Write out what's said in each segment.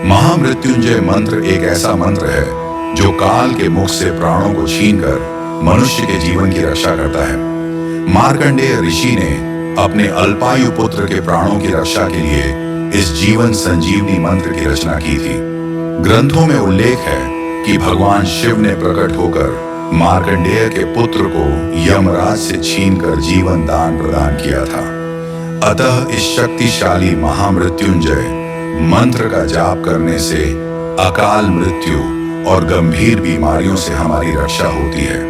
महामृत्युंजय मंत्र एक ऐसा मंत्र है जो काल के मुख से प्राणों को छीनकर मनुष्य के जीवन की रक्षा करता है। मार्कंडेय ऋषि ने अपने अल्पायु पुत्र के प्राणों की रक्षा के लिए इस जीवन संजीवनी मंत्र की रचना की थी। ग्रंथों में उल्लेख है कि भगवान शिव ने प्रकट होकर मार्कंडेय के पुत्र को यमराज से छीनकर जीवन दान प्रदान किया था। अतः इस शक्तिशाली महामृत्युंजय मंत्र का जाप करने से अकाल मृत्यु और गंभीर बीमारियों से हमारी रक्षा होती है।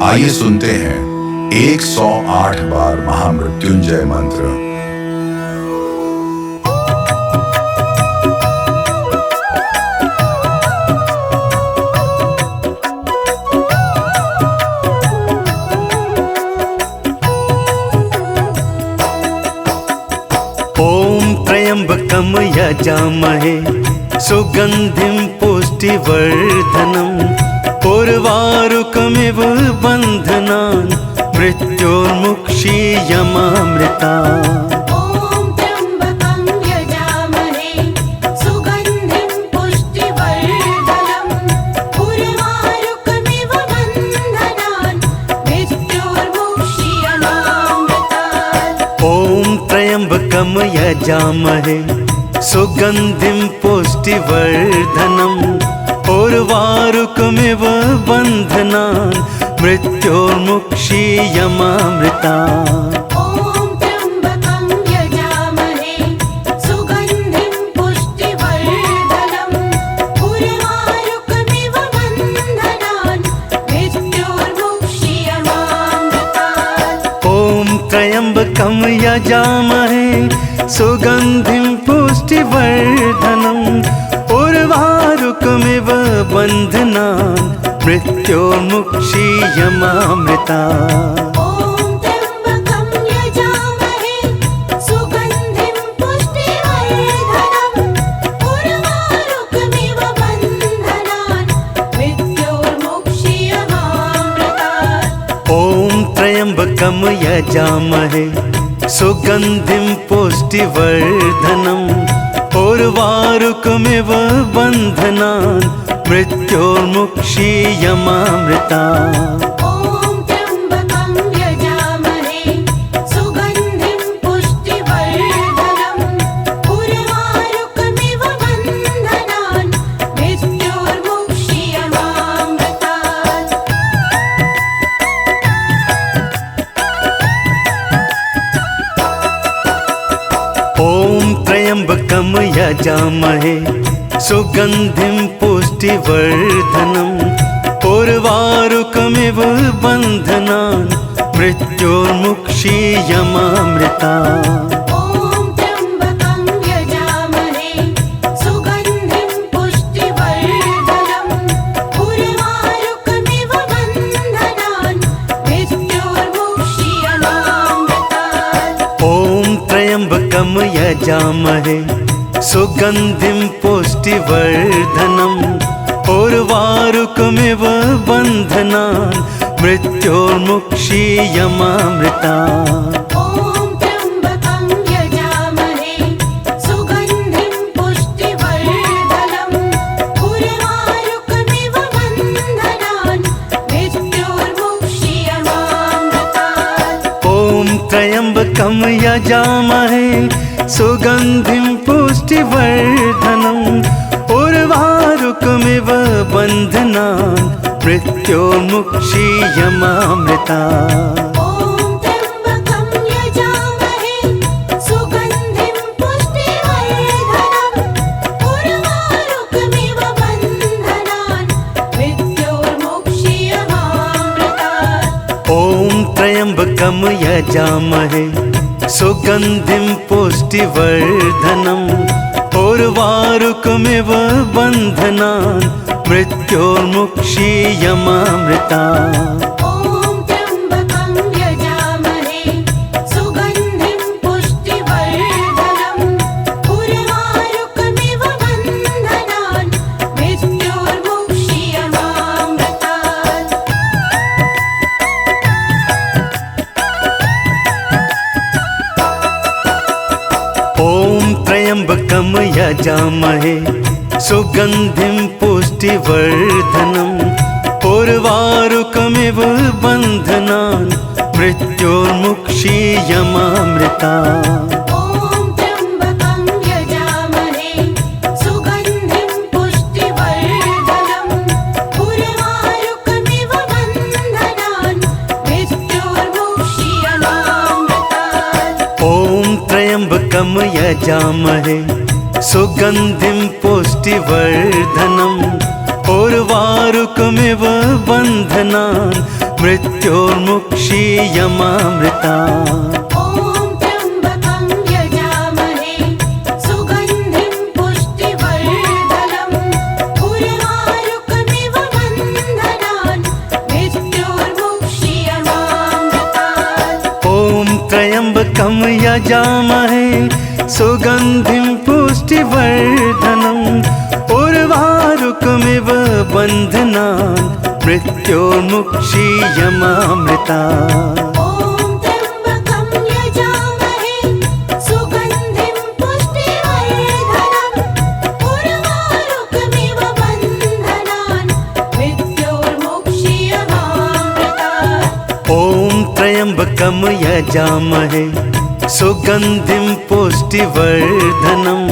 आइए सुनते हैं 108 बार महामृत्युंजय मंत्र। ओम त्र्यंबकम यजामहे सुगंधिं पुष्टिवर्धनम् उर्वारुकमिव बन्धनान् मृत्योर्मुक्षीयमामृतात्। ओम त्र्यंबकं यजामहे सुगंधिं पुष्टिवर्धनम् उर्वारुकमिव बन्धनान् मृत्योर्मुक्षीयमामृतात्। ओम त्र्यंबकम यजामहे सुगंधिं पुष्टिवर्धनम् उर्वारुकमिव बन्धनान् मृत्योर्मुक्षीयमामृतात्। ओम त्र्यंबकं यजामहे सुगंधिं पुष्टिवर्धनम् उर्वारुकमिव बन्धनान् मृत्योर्मुक्षीयमामृतात्। ओम त्र्यंबकम यजामहे सुगंधिं पुष्टिवर्धनम् उर्वारुकमिव बन्धनान् मृत्योर्मुक्षीयमामृतात्। ओम त्र्यंबकं यजामहे सुगंधिं पुष्टिवर्धनम् उर्वारुकमिव बन्धनान् मृत्योर्मुक्षीयमामृतात्। ओम त्र्यंबकम यजामहे सुगंधिं पुष्टिवर्धनम् उर्वारुकमिव बन्धनान् मृत्योर्मुक्षीयमामृतात्। ओम त्र्यंबकं यजामहे सुगंधिं पुष्टिवर्धनम् उर्वारुकमिव बन्धनान् मृत्योर्मुक्षीयमामृतात्। ओम त्र्यंबकम यजामहे सुगंधिं पुष्टिवर्धनम् उर्वारुकमिव बन्धनान् मृत्योर्मुक्षीयमामृतात्। ओम त्र्यंबकं यजामहे सुगंधिं पुष्टिवर्धनम् उर्वारुकमिव बन्धनान् मृत्योर्मुक्षीयमामृतात्। ओम त्र्यंबकम यजामहे सुगंधिं पुष्टिवर्धनम् उर्वारुकमिव बन्धनान् मृत्योर्मुक्षीयमामृतात्। ओम त्र्यंबकं यजामहे सुगंधिं पुष्टिवर्धनम् उर्वारुकमिव बन्धनान् मृत्योर्मुक्षीयमामृतात्। ओम त्र्यंबकम यजामहे सुगंधिं पुष्टिवर्धनम् उर्वारुकमिव बन्धनान् मृत्योर्मुक्षीयमामृतात्। ओम त्र्यंबकं यजामहे सुगंधिं पुष्टिवर्धनम् उर्वारुकमिव बन्धनान् मृत्योर्मुक्षीयमामृतात्। ओम त्र्यंबकम यजामहे सुगंधिं पुष्टिवर्धनम् उर्वारुकमिव बन्धनान् मृत्योर्मुक्षीयमामृतात्। ओम त्र्यंबकं यजामहे सुगंधिं पुष्टिवर्धनम् उर्वारुकमिव बन्धनान् मृत्योर्मुक्षीयमामृतात्। ओम त्र्यंबकम यजामहे यजामहे सुगन्धिं पुष्टिवर्धनम् उर्वारुकमिव बन्धनान् मृत्योर्मुक्षीयमामृता ॐ त्र्यम्बकं यजामहे सुगन्धिं पुष्टिवर्धनम् उर्वारुकमिव बन्धनान् मृत्योर्मुक्षीयमामृतात् ॐ त्र्यम्बकं यजामहे सुगन्धिं पुष्टिवर्धनम् उर्वारुकमिव बन्धनान् मृत्योर्मुक्षीयमामृता ॐ त्र्यम्बकं यजामहे सुगन्धिं पुष्टिवर्धनम् उर्वारुकमिव बन्धनान् मृत्योर्मुक्षीयमामृतात् ॐ त्र्यम्बकं यजामहे सुगन्धिं पुष्टिवर्धनम् उर्वारुकमिव बन्धनान् मृत्योर्मुक्षीयमामृता ॐ त्र्यम्बकं यजामहे सुगन्धिं पुष्टिवर्धनम्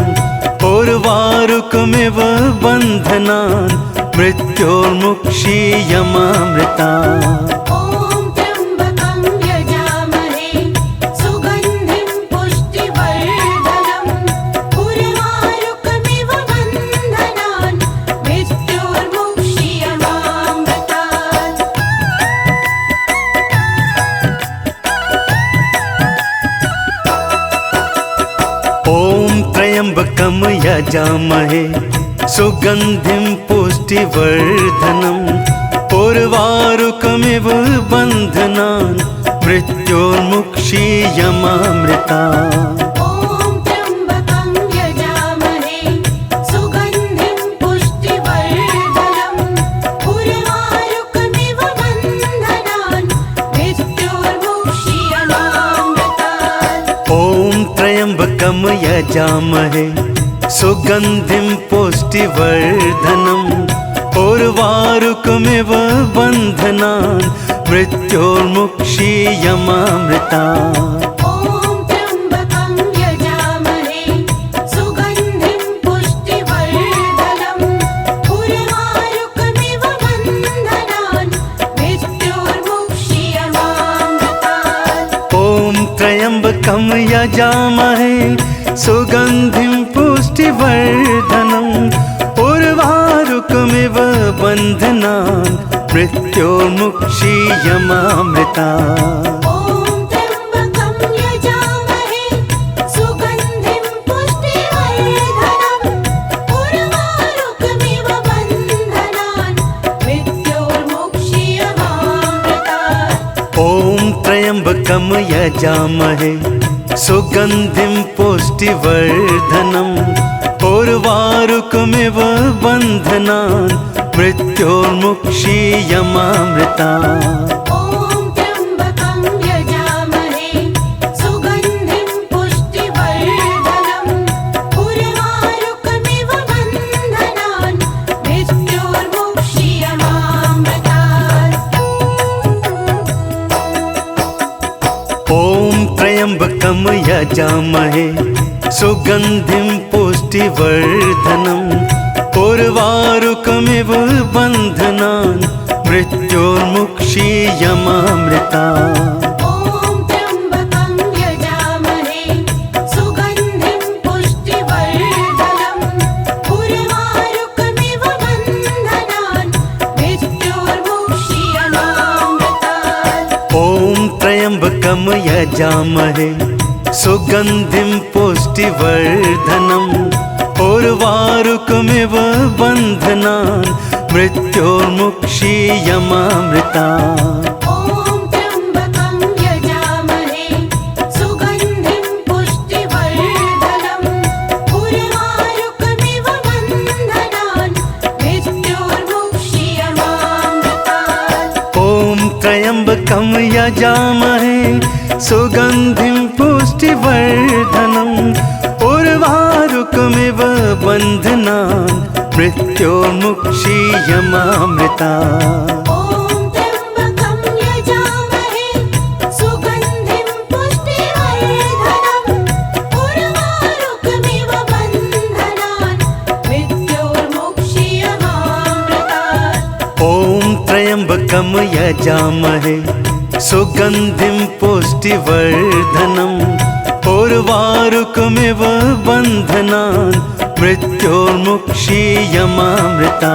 उर्वारुकमिव बन्धनान् मृत्योर्मुक्षीयमामृतात् ॐ त्र्यम्बकं यजामहे सुगन्धिं पुष्टिवर्धनम् उर्वारुकमिव बन्धनान् मृत्योर्मुक्षीयमामृता ॐ त्र्यम्बकं यजामहे सुगन्धिं पुष्टिवर्धनम् उर्वारुकमिव बन्धनान् मृत्योर्मुक्षीयमामृतात् ॐ त्र्यम्बकं यजामहे सुगन्धिं पुष्टिवर्धनम् उर्वारुकमिव बन्धनान् मृत्योर्मुक्षीयमामृता ॐ त्र्यम्बकं यजामहे सुगन्धिं पुष्टिवर्धनम् उर्वारुकमिव बन्धनान् मृत्योर्मुक्षीयमामृतात् ॐ त्र्यम्बकं यजामहे सुगन्धिं पुष्टिवर्धनम् उर्वारुकमिव बन्धनान् मृत्योर्मुक्षीयमामृता ॐ त्र्यम्बकं यजामहे सुगन्धिं पुष्टिवर्धनम् उर्वारुकमिव बन्धनान् मृत्योर्मुक्षीयमामृतात् ॐ त्र्यम्बकं यजामहे सुगन्धिं पुष्टिवर्धनम् उर्वारुकमिव बन्धनान् मृत्योर्मुक्षीयमामृता ॐ त्र्यम्बकं यजामहे सुगन्धिं पुष्टिवर्धनम् उर्वारुकमिव बन्धनान् मृत्योर्मुक्षीयमामृतात् ॐ त्र्यम्बकं यजामहे सुगन्धिं पुष्टिवर्धनम् उर्वारुकमिव बन्धनान् मृत्योर्मुक्षीयमामृता ॐ त्र्यम्बकं यजामहे सुगन्धिं पुष्टिवर्धनम् उर्वारुकमिव बन्धनान् मृत्योर्मुक्षीयमामृतात् ॐ त्र्यम्बकं यजामहे सुगन्धिं पुष्टिवर्धनम् उर्वारुकमिव बन्धनान् मृत्योर्मुक्षीयमामृता ॐ त्र्यम्बकं यजामहे सुगन्धिं पुष्टिवर्धनम् उर्वारुकमिव बन्धनान् मृत्योर्मुक्षीयमामृतात् ॐ त्र्यम्बकं यजामहे सुगन्धिं पुष्टिवर्धनम् उर्वारुकमिव बन्धनान् मृत्योर्मुक्षीयमामृता ॐ त्र्यम्बकं यजामहे सुगन्धिं पुष्टिवर्धनम् उर्वारुकमिव बन्धनान् मृत्योर्मुक्षीयमामृतात् ॐ त्र्यम्बकं यजामहे सुगन्धिं पुष्टिवर्धनम् उर्वारुकमिव उर्वारुकमिव बन्धनान् मृत्योर्मुक्षीयमामृता ॐ त्र्यम्बकं यजामहे सुगन्धिं पुष्टिवर्धनम् उर्वारुकमिव बन्धनान् मृत्योर्मुक्षीयमामृतात् ॐ त्र्यम्बकं यजामहे सुगन्धिं पुष्टिवर्धनम् उर्वारुकमिव बन्धनान् मृत्योर्मुक्षीयमामृता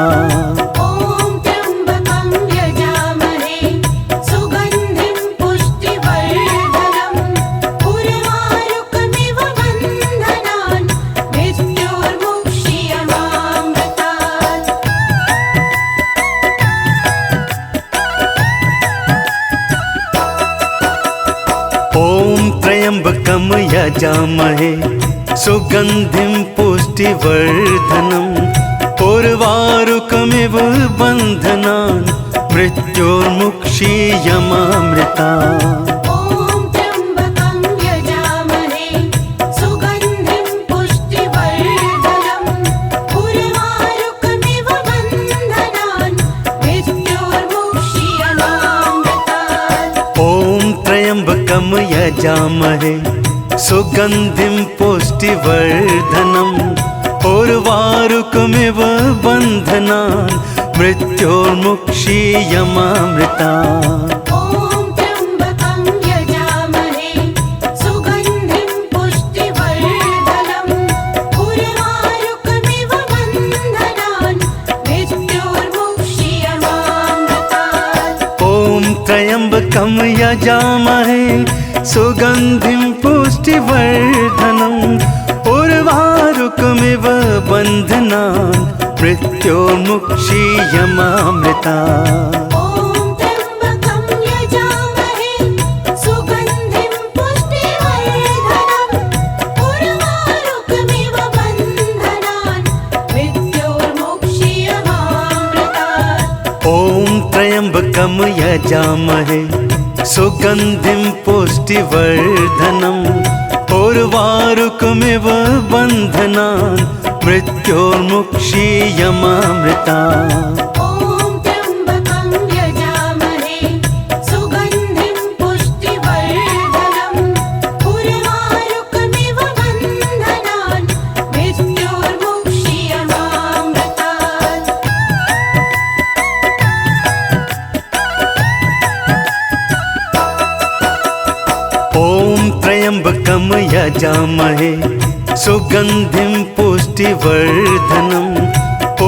ॐ त्र्यम्बकं यजामहे सुगन्धिं पुष्टिवर्धनम् उर्वारुकमिव बन्धनान् मृत्योर्मुक्षीयमामृतात् ॐ त्र्यम्बकं यजामहे सुगन्धिं पुष्टिवर्धनम् उर्वारुकमिव बन्धनान् मृत्योर्मुक्षीयमामृता ॐ त्र्यम्बकं यजामहे सुगन्धिं पुष्टिवर्धनम् उर्वारुकमिव बन्धनान् मृत्योर्मुक्षीयमामृतात् ॐ त्र्यम्बकं यजामहे सुगन्धिं पुष्टिवर्धनम् उर्वारुकमिव बन्धनान् मृत्योर्मुक्षीयमामृता ॐ त्र्यम्बकं यजामहे सुगन्धिं पुष्टिवर्धनम् उर्वारुकमिव बन्धनान् मृत्योर्मुक्षीयमामृतात् ॐ त्र्यम्बकं यजामहे सुगन्धिं पुष्टिवर्धनम् उर्वारुकमिव बन्धनान् मृत्योर्मुक्षीयमामृता ॐ त्र्यम्बकं यजामहे सुगन्धिं पुष्टिवर्धनम् उर्वारुकमिव बन्धनान् मृत्योर्मुक्षीयमामृतात् ॐ त्र्यम्बकं यजामहे सुगन्धिं पुष्टिवर्धनम् उर्वारुकमिव बन्धनान् मृत्योर्मुक्षीयमामृता ॐ त्र्यम्बकं यजामहे सुगन्धिं पुष्टिवर्धनम्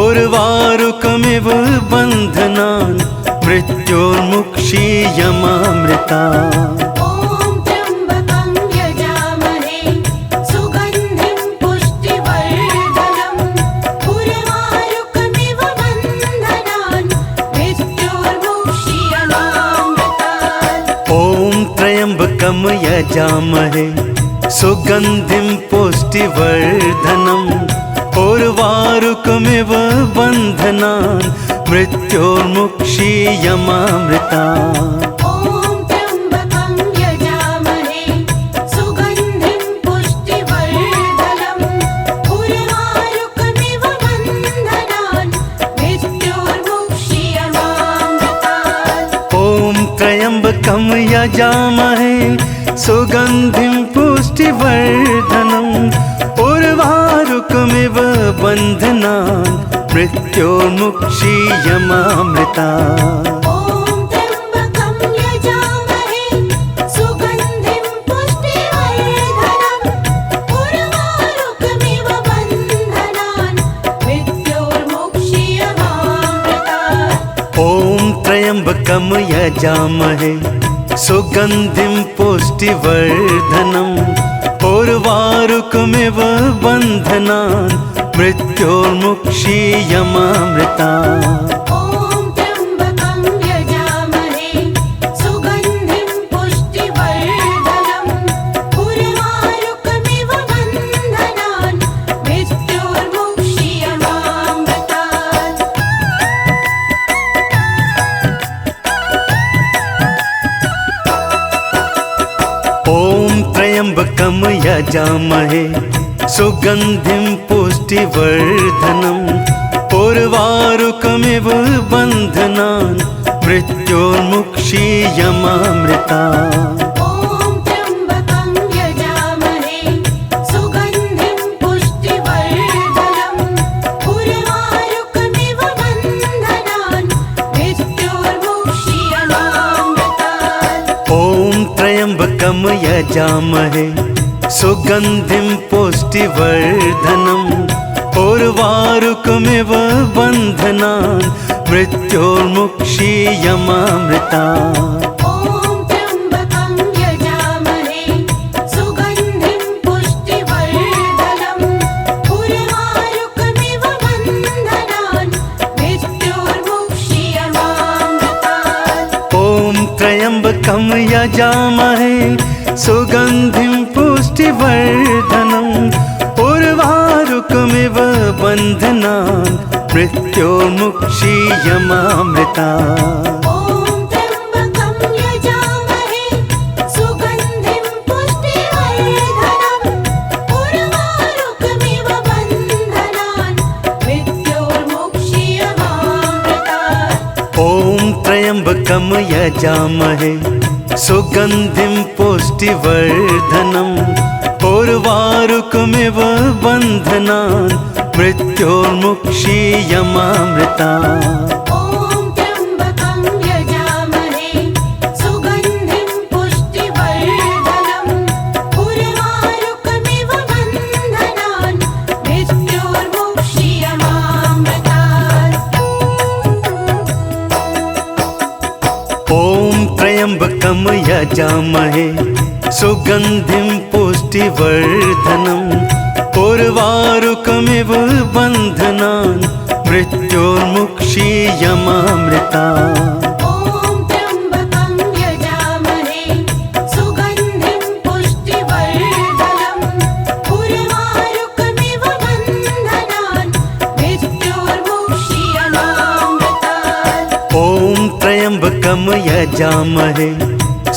उर्वारुकमिव बन्धनान् मृत्योर्मुक्षीयमामृतात् ॐ त्र्यम्बकं यजामहे सुगन्धिं पुष्टिवर्धनम् उर्वारुकमिव बन्धनान् मृत्योर्मुक्षीयमामृता ॐ त्र्यम्बकं यजामहे सुगन्धिं पुष्टिवर्धनम् उर्वारुकमिव बन्धनान् मृत्योर्मुक्षीयमामृतात् ॐ त्र्यम्बकं यजामहे सुगन्धिं पुष्टिवर्धनम् उर्वारुकमिव बन्धनान् मृत्योर्मुक्षीयमामृता ॐ त्र्यम्बकं यजामहे सुगन्धिं पुष्टिवर्धनम् उर्वारुकमिव बन्धनान् मृत्योर्मुक्षीयमामृतात् ॐ त्र्यम्बकं यजामहे सुगन्धिं पुष्टिवर्धनम् उर्वारुकमिव बन्धनान् मृत्योर्मुक्षीयमामृता ॐ त्र्यम्बकं यजामहे सुगन्धिं पुष्टिवर्धनम् उर्वारुकमिव बन्धनान् मृत्योर्मुक्षीयमामृतात् ॐ त्र्यम्बकं यजामहे सुगन्धिं पुष्टिवर्धनम् उर्वारुकमिव बन्धनान् मृत्योर्मुक्षीयमामृता ॐ त्र्यम्बकं यजामहे सुगन्धिं पुष्टिवर्धनम् उर्वारुकमिव बन्धनान् मृत्योर्मुक्षीयमामृतात् ॐ त्र्यम्बकं यजामहे सुगन्धिं पुष्टिवर्धनम् उर्वारुकमिव बन्धनान् मृत्योर्मुक्षीयमामृता। ॐ त्र्यम्बकं यजामहे सुगन्धिं पुष्टिवर्धनम् उर्वारुकमिव बन्धनान् मृत्योर्मुक्षीयमामृतात्। ॐ त्र्यम्बकं यजामहे सुगन्धिं पुष्टिवर्धनम् उर्वारुकमिव बन्धनान् मृत्योर्मुक्षीयमामृता। ॐ त्र्यम्बकं यजामहे सुगन्धिं पुष्टिवर्धनम् उर्वारुकमिव बन्धनान् मृत्योर्मुक्षीयमामृतात्। ॐ त्र्यम्बकं यजामहे सुगन्धिं पुष्टिवर्धनम् उर्वारुकमिव बन्धनान् मृत्योर्मुक्षीयमामृता। ॐ त्र्यम्बकं यजामहे सुगन्धिं पुष्टिवर्धनम् उर्वारुकमिव बन्धनान् मृत्योर्मुक्षीयमामृतात्। ॐ त्र्यम्बकं यजामहे सुगन्धिं पुष्टिवर्धनम् उर्वारुकमिव बन्धनान् मृत्योर्मुक्षीयमामृता। ॐ त्र्यम्बकं यजामहे सुगन्धिं पुष्टिवर्धनम् उर्वारुकमिव बन्धनान् मृत्योर्मुक्षीयमामृतात्। ॐ त्र्यम्बकं यजामहे सुगन्धिं पुष्टिवर्धनम् उर्वारुकमिव बन्धनान् मृत्योर्मुक्षीयमामृता। ॐ त्र्यम्बकं यजामहे सुगन्धिं पुष्टिवर्धनम् उर्वारुकमिव बन्धनान् मृत्योर्मुक्षीयमामृतात्। ॐ त्र्यम्बकं यजामहे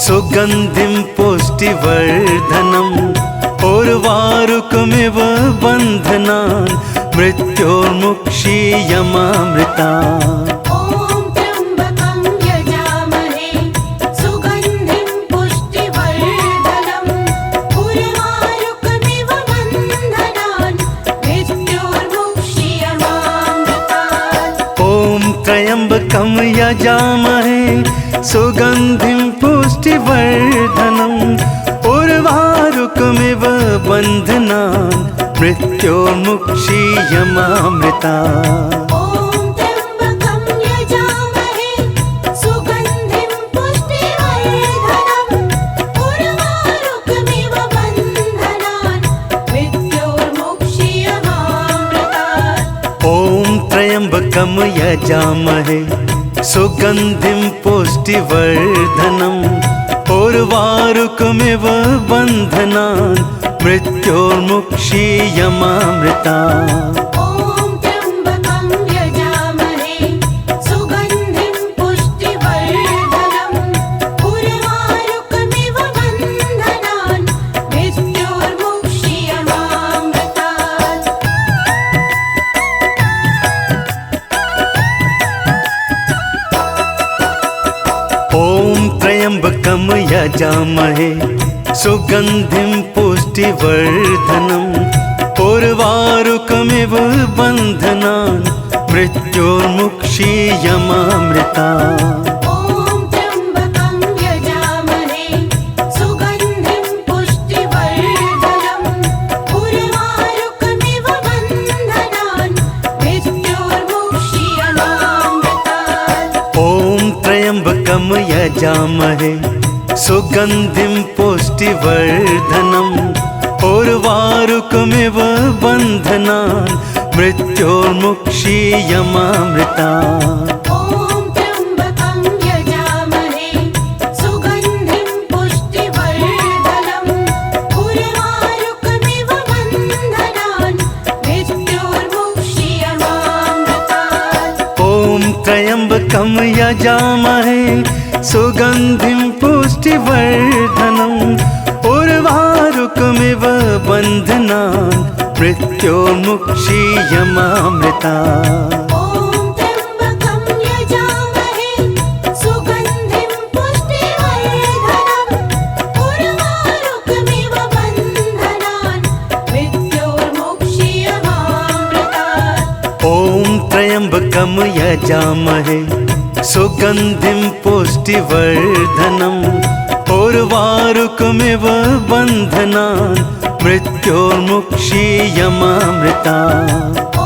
सुगन्धिं पुष्टिवर्धनम् उर्वारुकमिव बन्धनान् मृत्योर्मुक्षीयमामृता। ॐ त्र्यम्बकं यजामहे सुगन्धिं पुष्टिवर्धनम् उर्वारुकमिव बन्धनान् मृत्योर्मुक्षीयमामृतात्। ॐ त्र्यम्बकं यजामहे सुगन्धिं पुष्टिवर्धनम् उर्वारुकमिव बन्धनान् मृत्योर्मुक्षीयमामृता। ॐ त्र्यम्बकं यजामहे सुगन्धिं पुष्टिवर्धनम् उर्वारुकमिव बन्धनान् मृत्योर्मुक्षीयमामृतात्। ॐ त्र्यम्बकं यजामहे सुगन्धिं पुष्टिवर्धनम् उर्वारुकमिव बन्धनान् मृत्योर्मुक्षीयमामृता। ॐ त्र्यम्बकं यजामहे सुगन्धिं पुष्टिवर्धनम् उर्वारुकमिव बन्धनान् मृत्योर्मुक्षीयमामृतात्। ॐ त्र्यम्बकं यजामहे सुगन्धिं पुष्टिवर्धनम् उर्वारुकमिव बन्धनान् मृत्योर्मुक्षीयमामृता। ॐ त्र्यम्बकं यजामहे सुगन्धिं पुष्टिवर्धनम् उर्वारुकमिव बन्धनान् मृत्योर्मुक्षीयमामृतात्। ॐ त्र्यम्बकं यजामहे सुगन्धिं पुष्टिवर्धनम् उर्वारुकमिव बन्धनान् मृत्योर्मुक्षीयमामृता। ॐ त्र्यम्बकं यजामहे सुगन्धिं पुष्टिवर्धनम् उर्वारुकमिव बन्धनान् मृत्योर्मुक्षीयमामृतात्। ॐ त्र्यम्बकं यजामहे सुगन्धिं पुष्टिवर्धनम् उर्वारुकमिव बन्धनान् मृत्योर्मुक्षीयमामृता। ॐ त्र्यम्बकं यजामहे सुगन्धिं पुष्टिवर्धनम् उर्वारुकमिव बन्धनान् मृत्योर्मुक्षीयमामृतात्। ॐ त्र्यम्बकं यजामहे सुगन्धिं पुष्टिवर्धनम् उर्वारुकमिव बन्धनान् मृत्योर्मुक्षीयमामृता। ॐ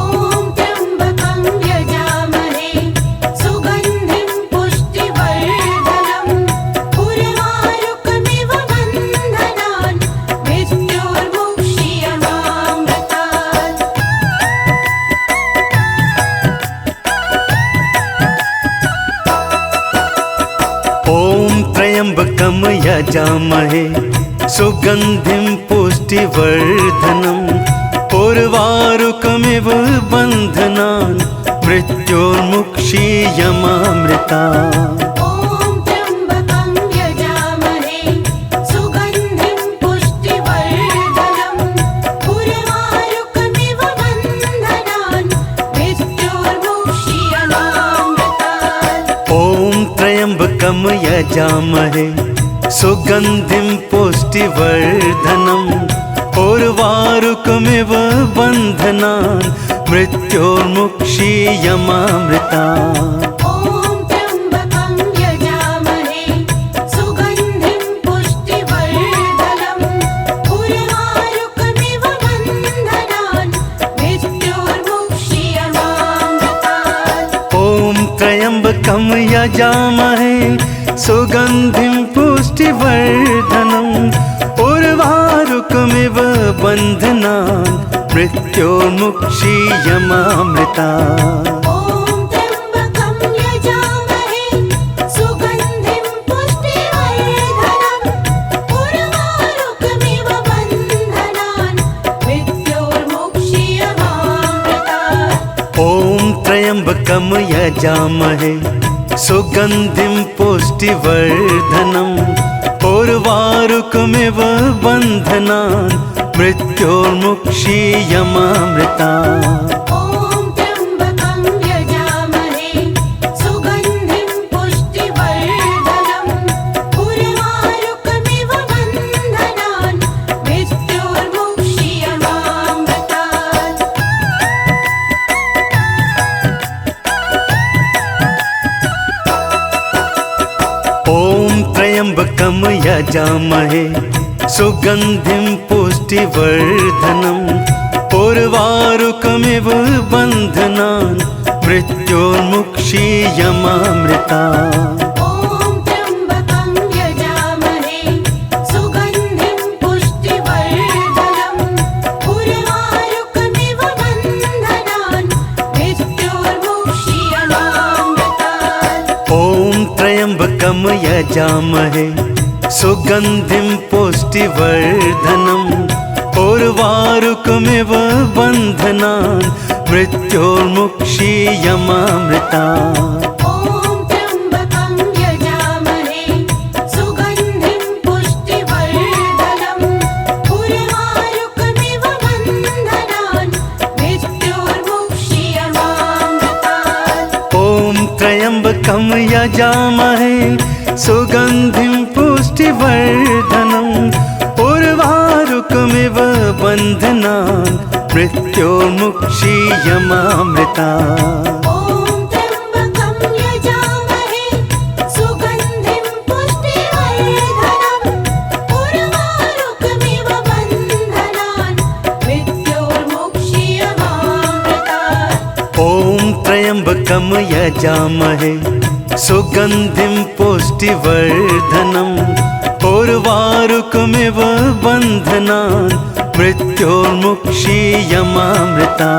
त्र्यम्बकं यजामहे सुगन्धिं पुष्टिवर्धनम् उर्वारुकमिव बन्धनान् मृत्योर्मुक्षीयमामृतात्। ॐ त्र्यम्बकं यजामहे सुगन्धिं पुष्टिवर्धनम् उर्वारुकमिव बन्धनान् मृत्योर्मुक्षीयमामृता। ॐ त्र्यम्बकं यजामहे सुगन्धिं पुष्टिवर्धनम् उर्वारुकमिव बन्धनान् मृत्योर्मुक्षीयमामृतात्। ॐ त्र्यम्बकं यजामहे सुगन्धिं पुष्टिवर्धनम् उर्वारुकमिव बन्धनान् मृत्योर्मुक्षीयमामृता। ॐ त्र्यम्बकं यजामहे सुगन्धिं पुष्टिवर्धनम् उर्वारुकमिव बन्धनान् मृत्योर्मुक्षीयमामृतात्। ॐ त्र्यम्बकं यजामहे सुगन्धिं पुष्टिवर्धनम् उर्वारुकमिव बन्धनान् मृत्योर्मुक्षीयमामृता। ॐ त्र्यम्बकं यजामहे सुगन्धिं पुष्टिवर्धनम् उर्वारुकमिव बन्धनान् मृत्योर्मुक्षीयमामृतात्। ॐ त्र्यम्बकं यजामहे सुगन्धिं पुष्टिवर्धनम् उर्वारुकमिव बन्धनान् मृत्योर्मुक्षीयमामृता। ॐ त्र्यम्बकं यजामहे सुगन्धिं पुष्टिवर्धनम् उर्वारुकमिव बन्धनान् मृत्योर्मुक्षीयमामृतात्। ॐ त्र्यम्बकं यजामहे सुगन्धिं पुष्टिवर्धनम् उर्वारुकमिव बन्धनान् मृत्योर्मुक्षीयमामृता। ॐ त्र्यम्बकं यजामहे सुगन्धिं पुष्टिवर्धनम् उर्वारुकमिव बन्धनान् मृत्योर्मुक्षीयमामृतात्। ॐ त्र्यम्बकं यजामहे सुगन्धिं पुष्टिवर्धनम् उर्वारुकमिव बन्धनान् मृत्योर्मुक्षीयमामृता। ॐ त्र्यम्बकं यजामहे सुगन्धिं पुष्टिवर्धनम् उर्वारुकमिव बन्धनान् मृत्योर्मुक्षीयमामृतात्। ॐ त्र्यम्बकं यजामहे सुगन्धिं पुष्टिवर्धनम् उर्वारुकमिव बन्धनान् मृत्योर्मुक्षीयमामृता। ॐ त्र्यम्बकं यजामहे सुगन्धिं पुष्टिवर्धनम् उर्वारुकमिव बन्धनान् मृत्योर्मुक्षीयमामृतात्। ॐ त्र्यम्बकं यजामहे सुगन्धिं पुष्टिवर्धनम् उर्वारुकमिव बन्धनान् मृत्योर्मुक्षीयमामृता।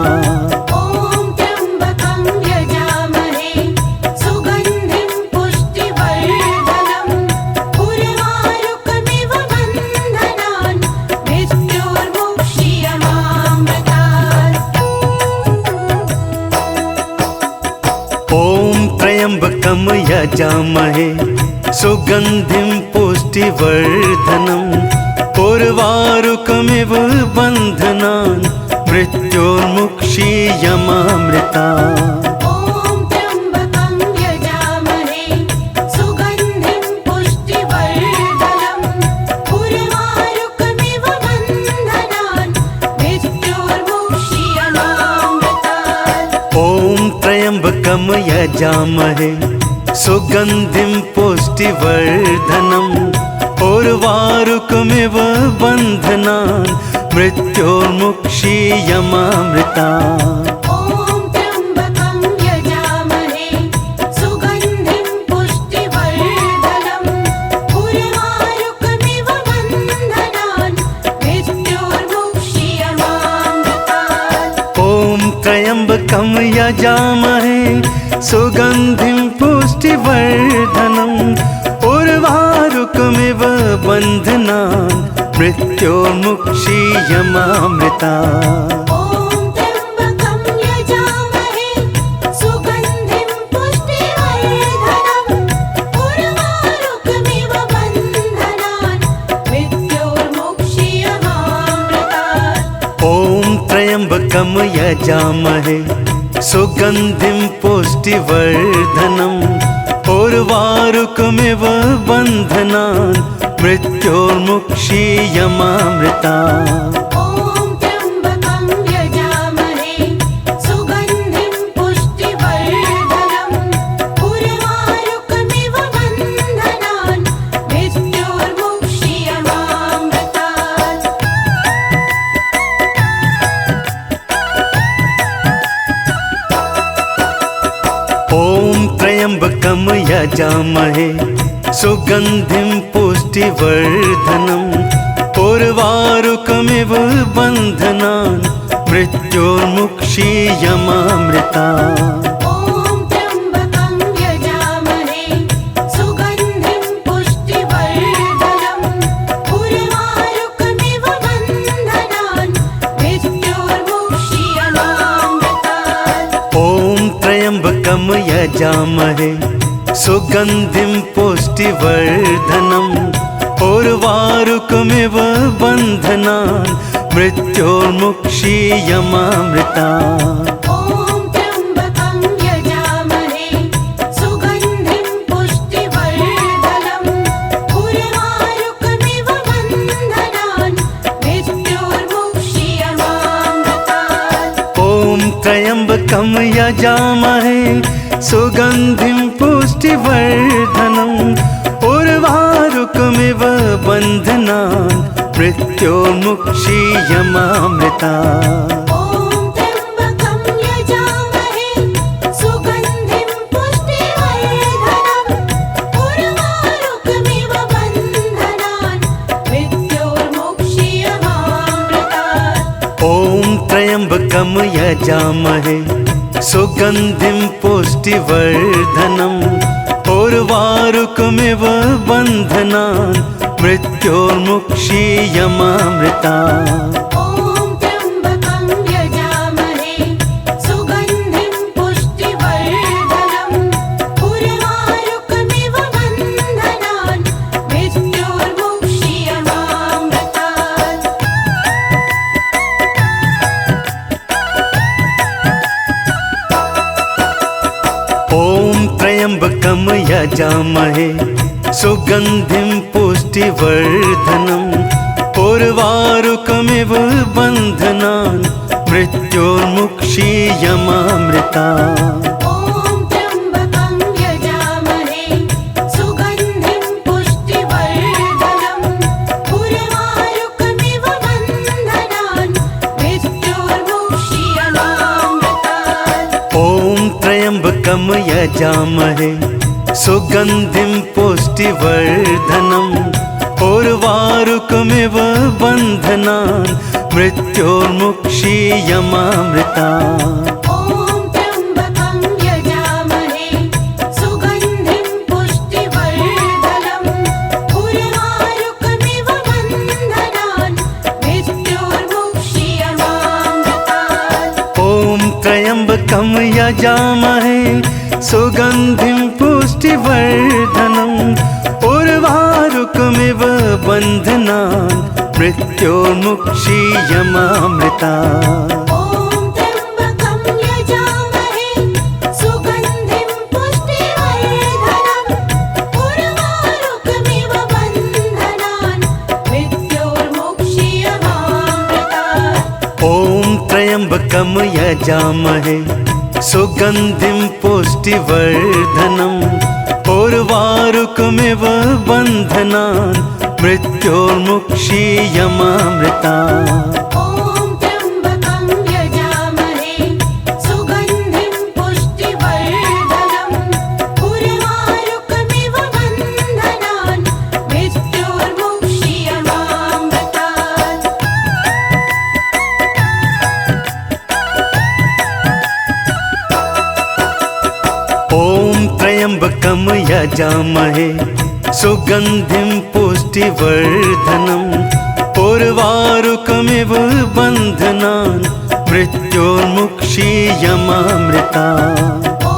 ॐ त्र्यम्बकं यजामहे सुगन्धिं पुष्टिवर्धनम् उर्वारुकमिव बन्धनान् मृत्योर्मुक्षीयमामृतात्। ॐ त्र्यम्बकं यजामहे सुगन्धिं पुष्टिवर्धनम् उर्वारुकमिव बन्धनान् मृत्योर्मुक्षीयमामृता। ॐ त्र्यम्बकं यजामहे सुगन्धिं पुष्टिवर्धनम् उर्वारुकमिव बन्धनान् मृत्योर्मुक्षीयमामृतात्। ॐ त्र्यम्बकं यजामहे सुगन्धिं पुष्टिवर्धनम् उर्वारुकमिव बन्धनान् मृत्योर्मुक्षीयमामृता। ॐ त्र्यम्बकं यजामहे सुगन्धिं पुष्टिवर्धनम् उर्वारुकमिव बन्धनान् मृत्योर्मुक्षीयमामृतात्। ॐ त्र्यम्बकं यजामहे सुगन्धिं पुष्टिवर्धनम् उर्वारुकमिव बन्धनान् मृत्योर्मुक्षीयमामृता। ॐ त्र्यम्बकं यजामहे सुगन्धिं पुष्टिवर्धनम् उर्वारुकमिव बन्धनान् मृत्योर्मुक्षीयमामृतात्। ॐ त्र्यम्बकं यजामहे सुगन्धिं पुष्टिवर्धनम् उर्वारुकमिव बन्धनान् मृत्योर्मुक्षीयमामृता। ॐ त्र्यम्बकं यजामहे सुगन्धिं पुष्टिवर्धनम् उर्वारुकमिव बन्धनान् मृत्योर्मुक्षीयमामृतात्। ॐ त्र्यम्बकं यजामहे सुगन्धिं पुष्टिवर्धनम् उर्वारुकमिव बन्धनान् मृत्योर्मुक्षीयमामृता। ॐ त्र्यम्बकं यजामहे सुगन्धिं पुष्टिवर्धनम् उर्वारुकमिव बन्धनान् मृत्योर्मुक्षीयमामृतात्। ॐ त्र्यम्बकं यजामहे सुगन्धिं पुष्टिवर्धनम् उर्वारुकमिव बन्धनान् मृत्योर्मुक्षीयमामृता। ॐ त्र्यम्बकं यजामहे सुगन्धिं पुष्टिवर्धनम् उर्वारुकमिव बन्धनान् मृत्योर्मुक्षीयमामृतात्। ॐ त्र्यम्बकं यजामहे सुगन्धिं पुष्टिवर्धनम् उर्वारुकमिव बन्धनान् मृत्योर्मुक्षीयमामृता। ॐ त्र्यम्बकं यजामहे सुगन्धिं पुष्टिवर्धनम् उर्वारुकमिव बन्धनान् मृत्योर्मुक्षीयमामृतात्। ॐ त्र्यम्बकं यजामहे सुगन्धिं पुष्टिवर्धनम् उर्वारुकमिव बन्धनान् मृत्योर्मुक्षीयमामृता। ॐ त्र्यम्बकं यजामहे सुगन्धिं पुष्टिवर्धनम् उर्वारुकमिव बन्धनान् मृत्योर्मुक्षीयमामृतात्। ॐ त्र्यम्बकं यजामहे सुगन्धिं पुष्टिवर्धनम् उर्वारुकमिव बन्धनान् मृत्योर्मुक्षीयमामृता। ॐ त्र्यम्बकं यजामहे सुगन्धिं पुष्टिवर्धनम् उर्वारुकमिव बन्धनान् मृत्योर्मुक्षीयमामृतात्। ॐ त्र्यम्बकं यजामहे सुगन्धिं पुष्टिवर्धनम् उर्वारुकमिव बन्धनान् मृत्योर्मुक्षीयमामृता। ॐ त्र्यम्बकं यजामहे सुगन्धिं पुष्टिवर्धनम् उर्वारुकमिव बन्धनान् मृत्योर्मुक्षीयमामृतात्। ॐ त्र्यम्बकं यजामहे सुगन्धिं पुष्टिवर्धनम् उर्वारुकमिव बन्धनान् मृत्योर्मुक्षीयमामृता। ॐ त्र्यम्बकं यजामहे सुगन्धिं पुष्टिवर्धनम् उर्वारुकमिव बन्धनान् मृत्योर्मुक्षीयमामृतात्। ॐ त्र्यम्बकं यजामहे सुगन्धिं पुष्टिवर्धनम् उर्वारुकमिव बन्धनान् मृत्योर्मुक्षीयमामृता। ॐ त्र्यम्बकं यजामहे सुगन्धिं पुष्टिवर्धनम् उर्वारुकमिव बन्धनान् मृत्योर्मुक्षीयमामृतात्। ॐ त्र्यम्बकं यजामहे सुगन्धिं पुष्टिवर्धनम् उर्वारुकमिव बन्धनान् मृत्योर्मुक्षीयमामृता। ॐ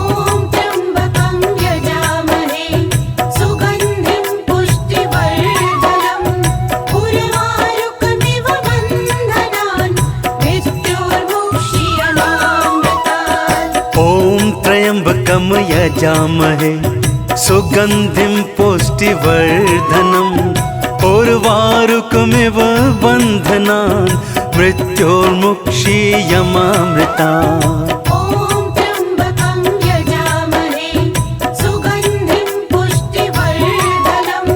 त्र्यम्बकं यजामहे सुगन्धिं पुष्टिवर्धनम् उर्वारुकमिव बन्धनान् मृत्योर्मुक्षीयमामृतात्। ॐ त्र्यम्बकं यजामहे सुगन्धिं पुष्टिवर्धनम् उर्वारुकमिव बन्धनान् मृत्योर्मुक्षीयमामृता। ॐ त्र्यम्बकं यजामहे सुगन्धिं पुष्टिवर्धनम्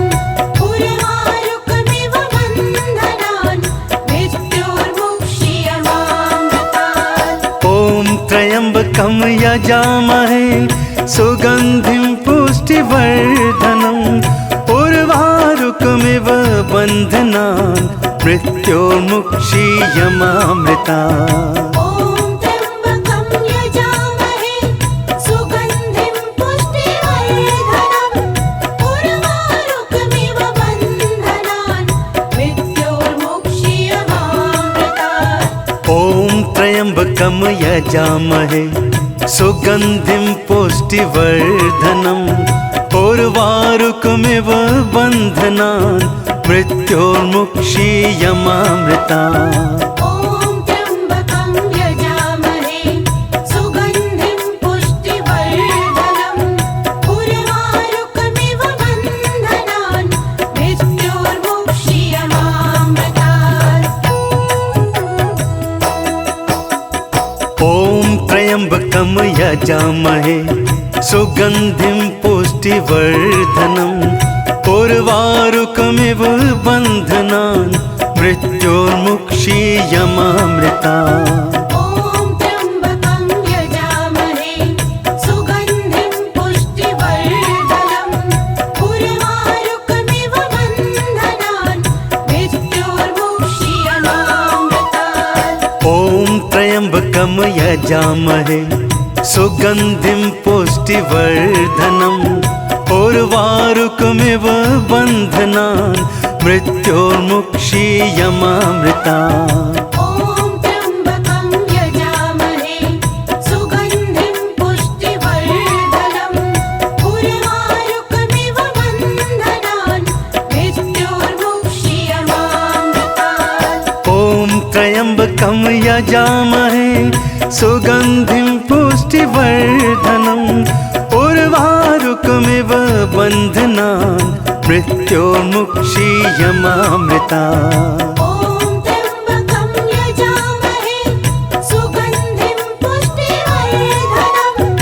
उर्वारुकमिव बन्धनान् मृत्योर्मुक्षीयमामृतात्। ॐ त्र्यम्बकं यजामहे सुगन्धिं पुष्टिवर्धनम् उर्वारुकमिव बन्धनान् मृत्योर्मुक्षीयमामृता। ॐ त्र्यम्बकं यजामहे सुगन्धिं पुष्टिवर्धनम् उर्वारुकमिव बन्धनान् मृत्योर्मुक्षीयमामृतात्। ॐ त्र्यम्बकं यजामहे सुगन्धिं पुष्टिवर्धनम् उर्वारुकमिव बन्धनान् मृत्योर्मुक्षीयमामृता। ॐ त्र्यम्बकं यजामहे सुगन्धिं पुष्टिवर्धनम् उर्वारुकमिव बन्धनान् मृत्योर्मुक्षीयमामृतात्। ॐ त्र्यम्बकं यजामहे सुगन्धिं पुष्टिवर्धनम् उर्वारुकमिव बन्धनान् मृत्योर्मुक्षीयमामृता। ॐ त्र्यम्बकं यजामहे सुगन्धिं पुष्टिवर्धनम् उर्वारुकमिव बन्धनान् मृत्योर्मुक्षीयमामृतात्। ॐ त्र्यम्बकं यजामहे सुगन्धिं पुष्टिवर्धनम् उर्वारुकमिव बन्धनान् मृत्योर्मुक्षीयमामृता। ॐ त्र्यम्बकं यजामहे सुगन्धिं पुष्टिवर्धनम् उर्वारुकमिव बन्धनान् मृत्योर्मुक्षीयमामृतात्। ॐ त्र्यम्बकं यजामहे सुगन्धिं पुष्टिवर्धनम् उर्वारुकमिव बन्धनान् मृत्योर्मुक्षीयमामृता। ॐ त्र्यम्बकं यजामहे सुगन्धिं पुष्टिवर्धनम्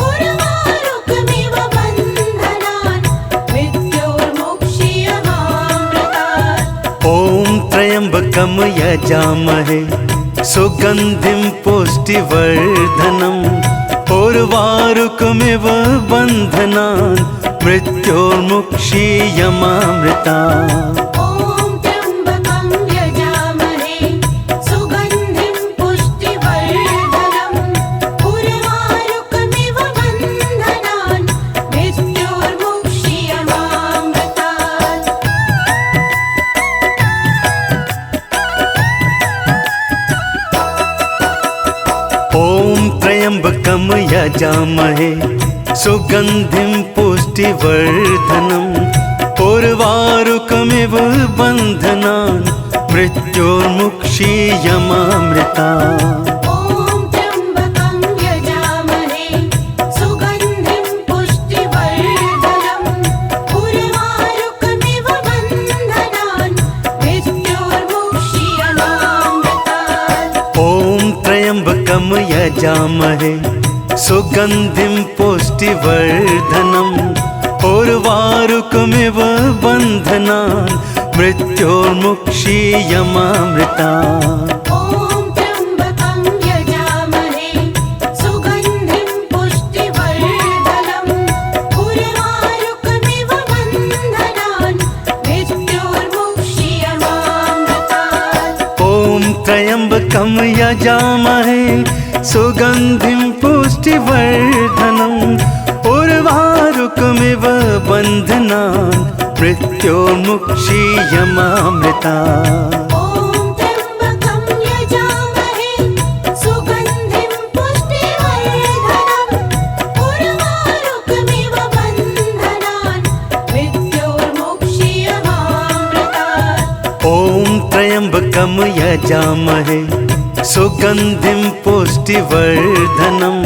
उर्वारुकमिव बन्धनान् मृत्योर्मुक्षीयमामृतात्। ॐ त्र्यम्बकं यजामहे सुगन्धिं पुष्टिवर्धनम् उर्वारुकमिव बन्धनान् मृत्योर्मुक्षीयमामृता। ॐ त्र्यम्बकं यजामहे सुगन्धिं पुष्टिवर्धनम् उर्वारुकमिव बन्धनान् मृत्योर्मुक्षीयमामृतात्। त्र्यम्बकं यजामहे सुगन्धिं पुष्टिवर्धनम् उर्वारुकमिव बन्धनान् मृत्योर्मुक्षीयमामृता। ॐ त्र्यम्बकं यजामहे सुगन्धिं पुष्टिवर्धनम् उर्वारुकमिव बन्धनान् मृत्योर्मुक्षीयमामृतात्। ॐ त्र्यम्बकं यजामहे सुगन्धिं पुष्टिवर्धनम् उर्वारुकमिव बन्धनान् मृत्योर्मुक्षीयमामृता। ॐ त्र्यम्बकं यजामहे सुगन्धिं पुष्टिवर्धनम् उर्वारुकमिव बन्धनान् मृत्योर्मुक्षीयमामृतात्। ॐ त्र्यम्बकं यजामहे सुगन्धिं पुष्टिवर्धनम् उर्वारुकमिव बन्धनान् मृत्योर्मुक्षीयमामृता। ॐ त्र्यम्बकं यजामहे सुगन्धिं पुष्टिवर्धनम् उर्वारुकमिव बन्धनान् मृत्योर्मुक्षीयमामृतात्। ॐ त्र्यम्बकं यजामहे सुगन्धिं पुष्टिवर्धनम्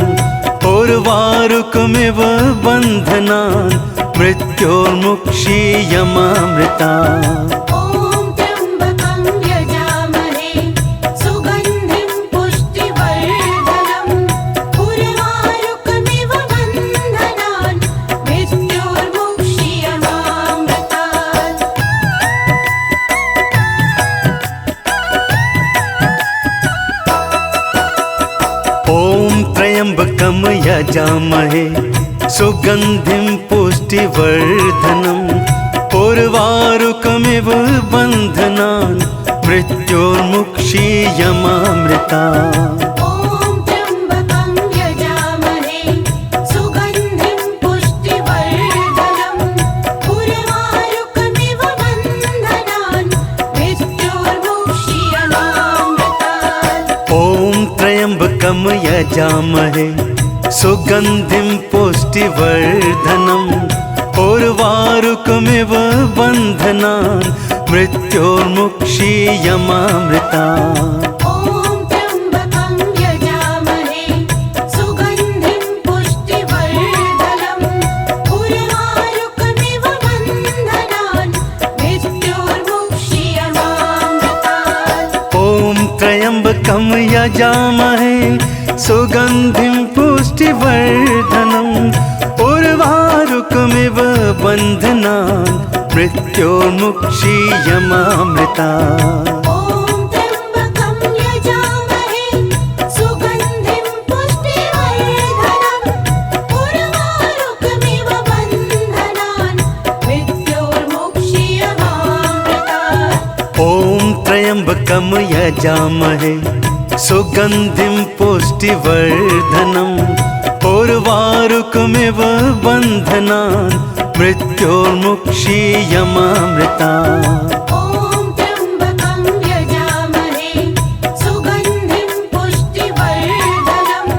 उर्वारुकमिव बन्धनान् मृत्योर्मुक्षीयमामृता। ॐ त्र्यम्बकं यजामहे सुगन्धिं पुष्टिवर्धनम् उर्वारुकमिव बन्धनान् मृत्योर्मुक्षीयमामृतात्। ॐ त्र्यम्बकं यजामहे सुगन्धिं पुष्टिवर्धनम् उर्वारुकमिव बन्धनान् मृत्योर्मुक्षीयमामृता। ॐ त्र्यम्बकं यजामहे सुगन्धिं पुष्टिवर्धनम् उर्वारुकमिव बन्धनान् मृत्योर्मुक्षीयमामृतात्। ॐ त्र्यम्बकं यजामहे सुगन्धिं पुष्टिवर्धनम् उर्वारुकमिव बन्धनान् मृत्योर्मुक्षीयमामृता। ॐ त्र्यम्बकं यजामहे सुगन्धिं पुष्टिवर्धनम् उर्वारुकमिव बन्धनान् मृत्योर्मुक्षीयमामृतात्। ॐ त्र्यम्बकं यजामहे सुगन्धिं पुष्टिवर्धनम् उर्वारुकमिव बन्धनान् मृत्योर्मुक्षीयमामृता। ॐ त्र्यम्बकं यजामहे सुगन्धिं पुष्टिवर्धनम् उर्वारुकमिव बन्धनान् मृत्योर्मुक्षीयमामृतात्। ॐ त्र्यम्बकं यजामहे सुगन्धिं पुष्टिवर्धनम् उर्वारुकमिव बन्धनान् मृत्योर्मुक्षीयमामृता। ॐ त्र्यम्बकं यजामहे सुगन्धिं पुष्टिवर्धनम्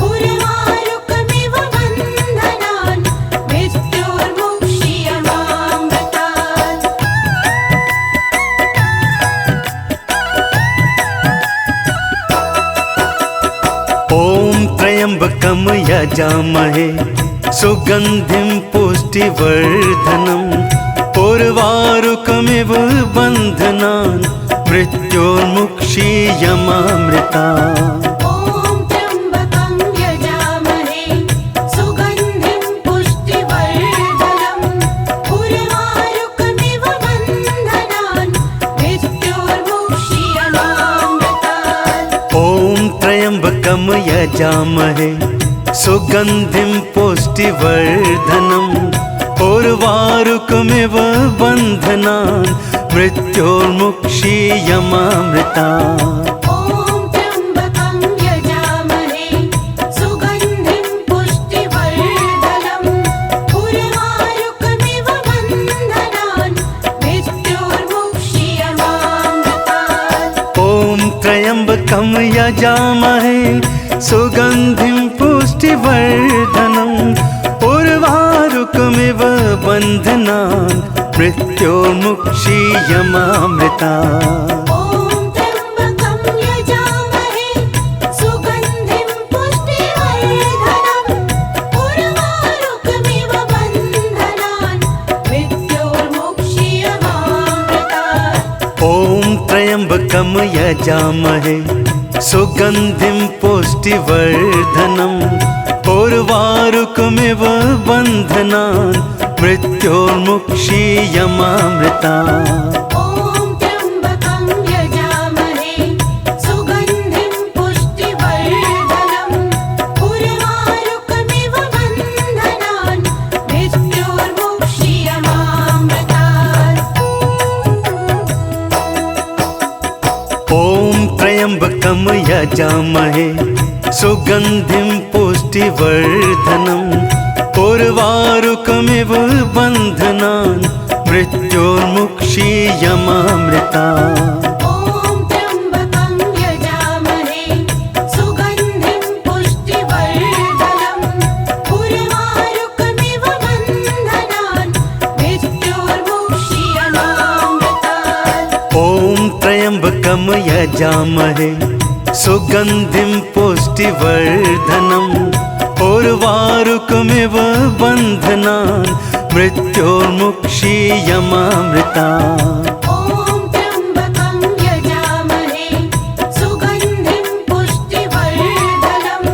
उर्वारुकमिव बन्धनान् मृत्योर्मुक्षीयमामृतात्। ॐ त्र्यम्बकं यजामहे सुगन्धिं पुष्टिवर्धनम् उर्वारुकमिव बन्धनान् मृत्योर्मुक्षीयमामृता। ॐ त्र्यम्बकं यजामहे सुगन्धिं पुष्टिवर्धनम् उर्वारुकमिव बन्धनान् मृत्योर्मुक्षीयमामृतात्। ॐ त्र्यम्बकं यजामहे सुगन्धिं पुष्टिवर्धनम् उर्वारुकमिव बन्धनान् मृत्योर्मुक्षीयमामृता। ॐ त्र्यम्बकं यजामहे सुगन्धिं पुष्टिवर्धनम् उर्वारुकमिव बन्धनान् मृत्योर्मुक्षीयमामृतात्। ॐ त्र्यम्बकं यजामहे सुगन्धिं पुष्टिवर्धनम् उर्वारुकमिव बन्धनान् मृत्योर्मुक्षीयमामृता। ॐ त्र्यम्बकं यजामहे सुगन्धिं पुष्टिवर्धनम् उर्वारुकमिव बन्धनान् मृत्योर्मुक्षीयमामृतात्। ॐ त्र्यम्बकं यजामहे सुगन्धिं पुष्टिवर्धनम् उर्वारुकमिव बन्धनान् मृत्योर्मुक्षीयमामृतात्। ॐ त्र्यम्बकं यजामहे सुगन्धिं पुष्टिवर्धनम् उर्वारुकमिव बन्धनान् मृत्योर्मुक्षीयमामृतात्। ॐ त्र्यम्बकं यजामहे सुगन्धिं पुष्टिवर्धनम् उर्वारुकमिव बन्धनान् मृत्योर्मुक्षीयमामृतात्। ॐ त्र्यम्बकं यजामहे सुगन्धिं पुष्टिवर्धनम् उर्वारुकमिव बन्धनान् मृत्योर्मुक्षीयमामृतात्। ॐ त्र्यम्बकं यजामहे सुगन्धिं पुष्टिवर्धनम्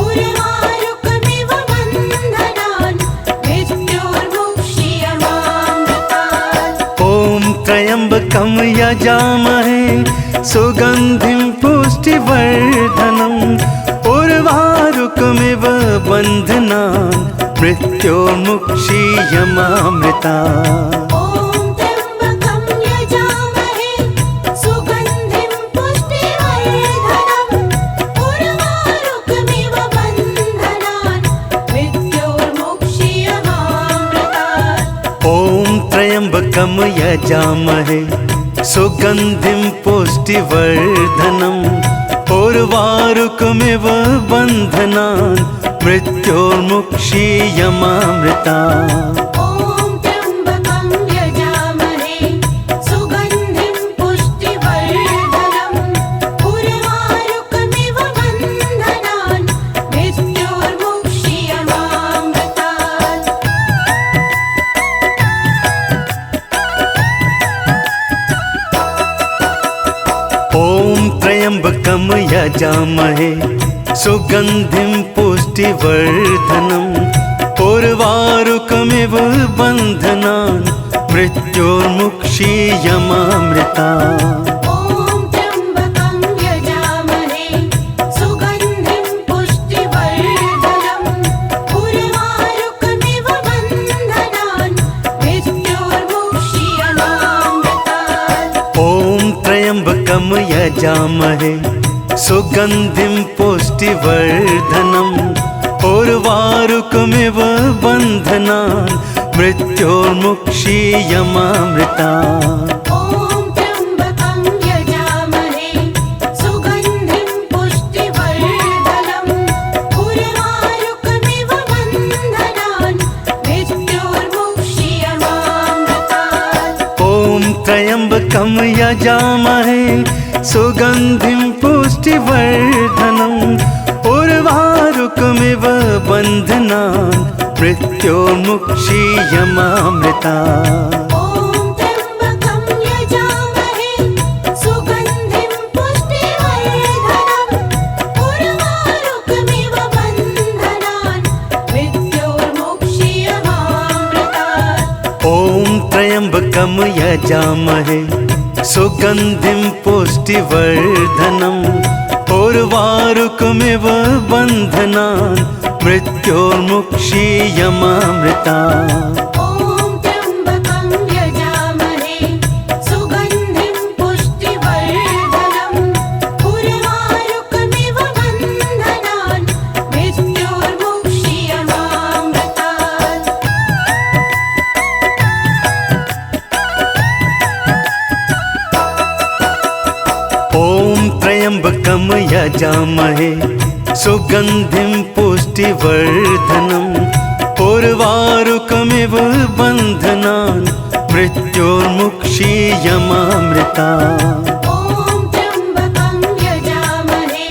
उर्वारुकमिव बन्धनान् मृत्योर्मुक्षीयमामृतात्। ॐ त्र्यम्बकं यजामहे सुगन्धिं पुष्टिवर्धनम् उर्वारुकमिव बन्धनान् मृत्योर्मुक्षीयमामृतात्। ॐ त्र्यम्बकं यजामहे सुगन्धिं पुष्टिवर्धनम् उर्वारुकमिव बन्धनान् मृत्योर्मुक्षीयमामृतात्। ॐ त्र्यम्बकं यजामहे सुगन्धिं पुष्टिवर्धनम् उर्वारुकमिव बन्धनान् मृत्योर्मुक्षीयमामृतात्। ॐ त्र्यम्बकं यजामहे सुगन्धिं पुष्टिवर्धनम् उर्वारुकमिव बन्धनान् मृत्योर्मुक्षीयमामृतात्। ॐ त्र्यम्बकं यजामहे सुगन्धिं पुष्टिवर्धनम् उर्वारुकमिव बन्धनान् मृत्योर्मुक्षीयमामृतात्। ॐ त्र्यम्बकं यजामहे सुगन्धिं पुष्टिवर्धनम् उर्वारुकमिव बन्धनान् मृत्योर्मुक्षीयमामृतात्। ॐ त्र्यम्बकं यजामहे सुगन्धिं पुष्टिवर्धनम् उर्वारुकमिव बन्धनान् मृत्योर्मुक्षीयमामृतात्। ॐ त्र्यम्बकं यजामहे सुगन्धिं पुष्टिवर्धनम् उर्वारुकमिव बन्धनान् मृत्योर्मुक्षीयमामृतात्। ॐ त्र्यम्बकं यजामहे सुगन्धिं पुष्टिवर्धनम् उर्वारुकमिव बन्धनान् मृत्योर्मुक्षीयमामृतात्। ॐ त्र्यम्बकं यजामहे सुगन्धिं पुष्टिवर्धनम् उर्वारुकमिव बन्धनान् मृत्योर्मुक्षीयमामृतात्। ॐ त्र्यम्बकं यजामहे सुगन्धिं पुष्टिवर्धनम् उर्वारुकमिव बन्धनान् मृत्योर्मुक्षीयमामृतात्। ॐ त्र्यम्बकं यजामहे सुगन्धिं पुष्टिवर्धनम् उर्वारुकमिव बन्धनान् मृत्योर्मुक्षीयमामृतात्। ॐ त्र्यम्बकं यजामहे सुगन्धिं पुष्टिवर्धनम् उर्वारुकमिव बन्धनान् मृत्योर्मुक्षीयमामृतात्। ॐ त्र्यम्बकं यजामहे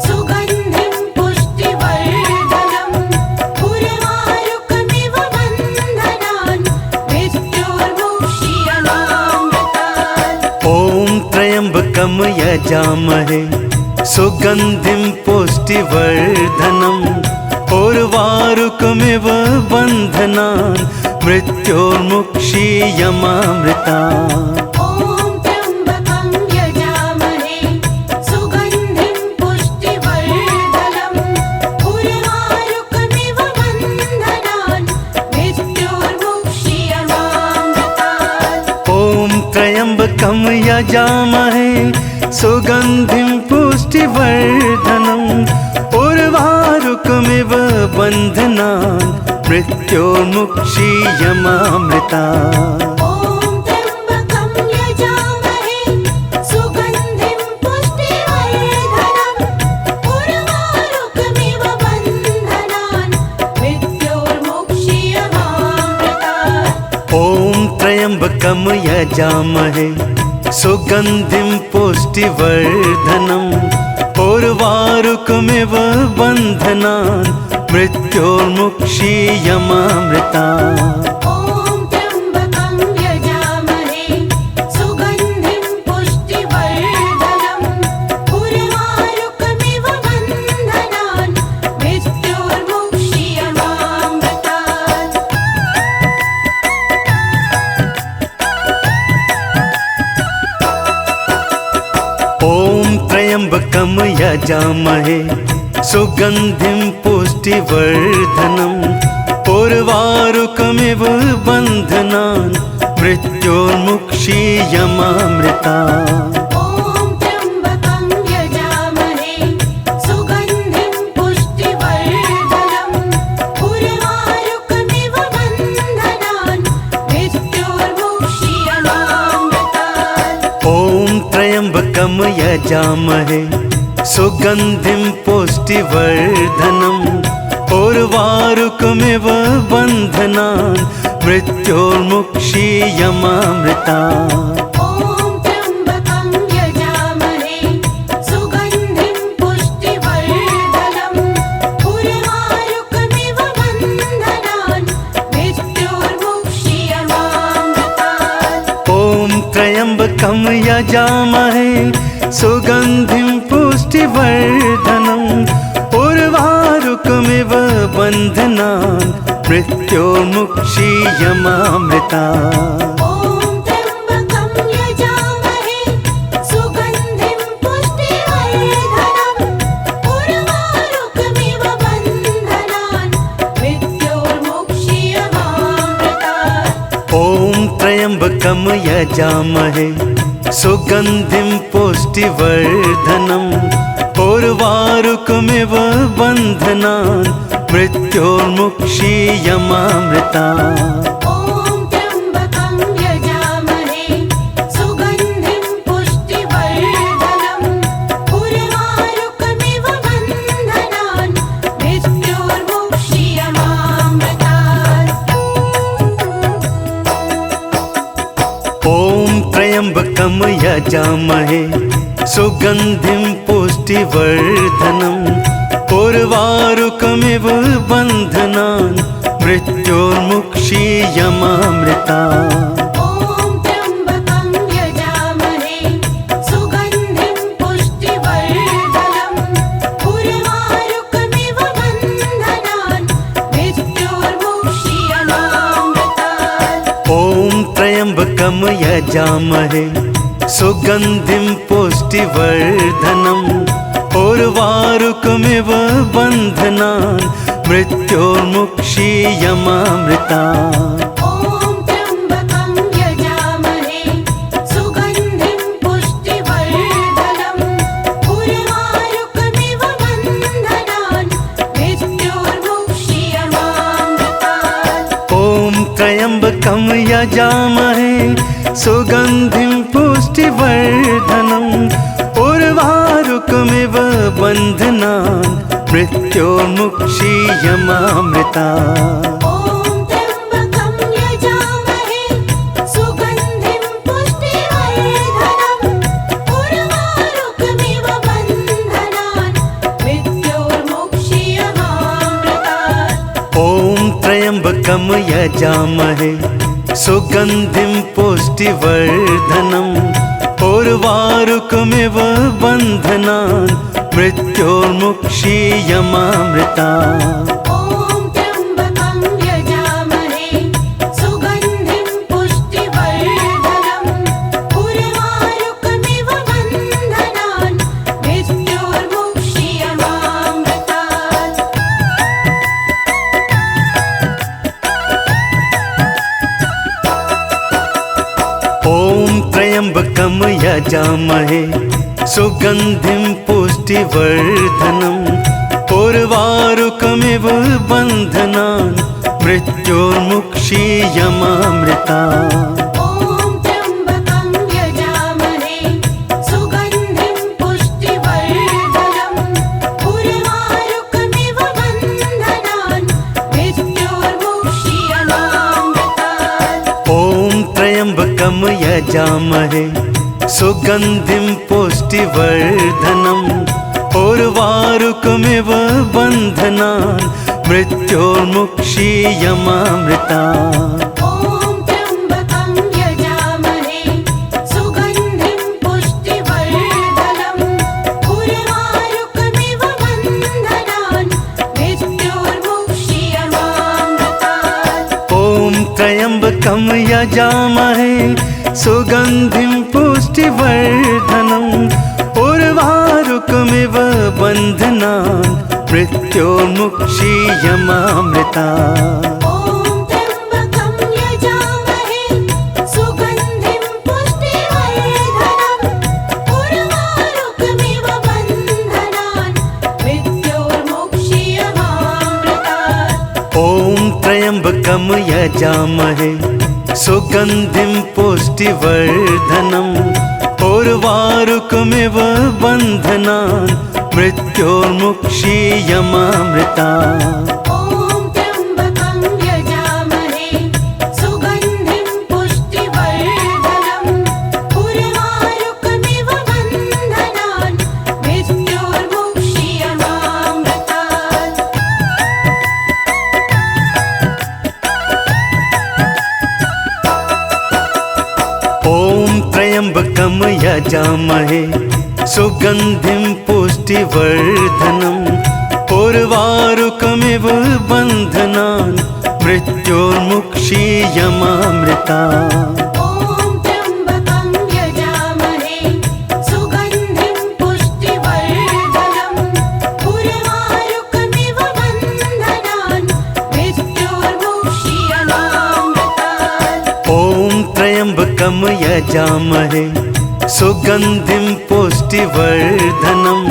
सुगन्धिं पुष्टिवर्धनम् उर्वारुकमिव बन्धनान् मृत्योर्मुक्षीयमामृतात्। ॐ त्र्यम्बकं यजामहे सुगन्धिं पुष्टिवर्धनम् उर्वारुकमिव बन्धनान् मृत्योर्मुक्षीयमामृतात्। ॐ त्र्यम्बकं यजामहे सुगन्धिं पुष्टिवर्धनम् उर्वारुकमिव बन्धनान् मृत्योर्मुक्षीयमामृतात्। ॐ त्र्यम्बकं यजामहे सुगन्धिं पुष्टिवर्धनम् उर्वारुकमिव बन्धनान् मृत्योर्मुक्षीयमामृतात्। ॐ त्र्यम्बकं यजामहे सुगन्धिं पुष्टिवर्धनम् उर्वारुकमिव बन्धनान् मृत्योर्मुक्षीयमामृतात्। ॐ त्र्यम्बकं यजामहे सुगन्धिं पुष्टिवर्धनम् उर्वारुकमिव बन्धनान् मृत्योर्मुक्षीयमामृतात्। ॐ त्र्यम्बकं यजामहे सुगन्धिं पुष्टिवर्धनम् उर्वारुकमिव बन्धनान् मृत्योर्मुक्षीयमामृतात्। ॐ त्र्यम्बकं यजामहे सुगन्धिं पुष्टिवर्धनम् उर्वारुकमिव बन्धनान् मृत्योर्मुक्षीयमामृतात्। ॐ त्र्यम्बकं यजामहे सुगन्धिं पुष्टिवर्धनम् उर्वारुकमिव बन्धनान् मृत्योर्मुक्षीयमामृतात्। ॐ त्र्यम्बकं यजामहे सुगन्धिं पुष्टिवर्धनम् उर्वारुकमिव बन्धनान् मृत्योर्मुक्षीयमामृतात्। ॐ त्र्यम्बकं यजामहे सुगन्धिं पुष्टिवर्धनम् उर्वारुकमिव बन्धनान् मृत्योर्मुक्षीयमामृतात्। ॐ त्र्यम्बकं यजामहे सुगन्धिं पुष्टिवर्धनम् उर्वारुकमिव बन्धनान् मृत्योर्मुक्षीयमामृतात्। ॐ त्र्यम्बकं यजामहे सुगन्धिं पुष्टिवर्धनम् उर्वारुकमिव बन्धनान् मृत्योर्मुक्षीयमामृतात्। ॐ त्र्यम्बकं यजामहे सुगन्धिं पुष्टिवर्धनम् उर्वारुकमिव बन्धनान् मृत्योर्मुक्षीयमामृतात्। ॐ त्र्यम्बकं यजामहे सुगन्धिं पुष्टिवर्धनम् उर्वारुकमिव बन्धनान् मृत्योर्मुक्षीयमामृतात्। ॐ त्र्यम्बकं यजामहे सुगन्धिं पुष्टिवर्धनम् उर्वारुकमिव बन्धनान् मृत्योर्मुक्षीयमामृतात्। ॐ त्र्यम्बकं यजामहे सुगन्धिं पुष्टिवर्धनम् उर्वारुकमिव बन्धनान् मृत्योर्मुक्षीयमामृतात्। ॐ त्र्यम्बकं यजामहे सुगन्धिं पुष्टिवर्धनम् उर्वारुकमिव बन्धनान् मृत्योर्मुक्षीयमामृतात्। ॐ त्र्यम्बकं यजामहे सुगन्धिं पुष्टिवर्धनम् उर्वारुकमिव बन्धनान् मृत्योर्मुक्षीयमामृतात्। ॐ त्र्यम्बकं यजामहे सुगन्धिं पुष्टिवर्धनम् उर्वारुकमिव बन्धनान् मृत्योर्मुक्षीयमामृतात्। ॐ त्र्यम्बकं यजामहे सुगन्धिं पुष्टिवर्धनम् उर्वारुकमिव बन्धनान् मृत्योर्मुक्षीयमामृतात्। ॐ त्र्यम्बकं यजामहे सुगन्धिं पुष्टिवर्धनम् उर्वारुकमिव बन्धनान् मृत्योर्मुक्षीयमामृता ॐ त्र्यम्बकं यजामहे सुगन्धिं पुष्टिवर्धनम् उर्वारुकमिव बन्धनान् मृत्योर्मुक्षीयमामृतात् ॐ त्र्यम्बकं यजामहे सुगन्धिं पुष्टिवर्धनम् उर्वारुकमिव बन्धनान् मृत्योर्मुक्षीयमामृता ॐ त्र्यम्बकं यजामहे सुगन्धिं पुष्टिवर्धनम् उर्वारुकमिव बन्धनान् मृत्योर्मुक्षीयमामृतात् ॐ त्र्यम्बकं यजामहे सुगन्धिं पुष्टिवर्धनम् उर्वारुकमिव बन्धनान् मृत्योर्मुक्षीयमामृता ॐ त्र्यम्बकं यजामहे सुगन्धिं पुष्टिवर्धनम् उर्वारुकमिव बन्धनान् मृत्योर्मुक्षीयमामृतात् ॐ त्र्यम्बकं यजामहे सुगन्धिं पुष्टिवर्धनम् उर्वारुकमिव बन्धनान् मृत्योर्मुक्षीयमामृता ॐ त्र्यम्बकं यजामहे सुगन्धिं पुष्टिवर्धनम् उर्वारुकमिव बन्धनान् मृत्योर्मुक्षीयमामृतात् ॐ त्र्यम्बकं यजामहे सुगन्धिं पुष्टिवर्धनम् उर्वारुकमिव बन्धनान् मृत्योर्मुक्षीयमामृता ॐ त्र्यम्बकं यजामहे सुगन्धिं पुष्टिवर्धनम् उर्वारुकमिव बन्धनान् मृत्योर्मुक्षीयमामृतात् ॐ त्र्यम्बकं यजामहे सुगन्धिं पुष्टिवर्धनम् उर्वारुकमिव बन्धनान् मृत्योर्मुक्षीयमामृता ॐ त्र्यम्बकं यजामहे सुगन्धिं पुष्टिवर्धनम्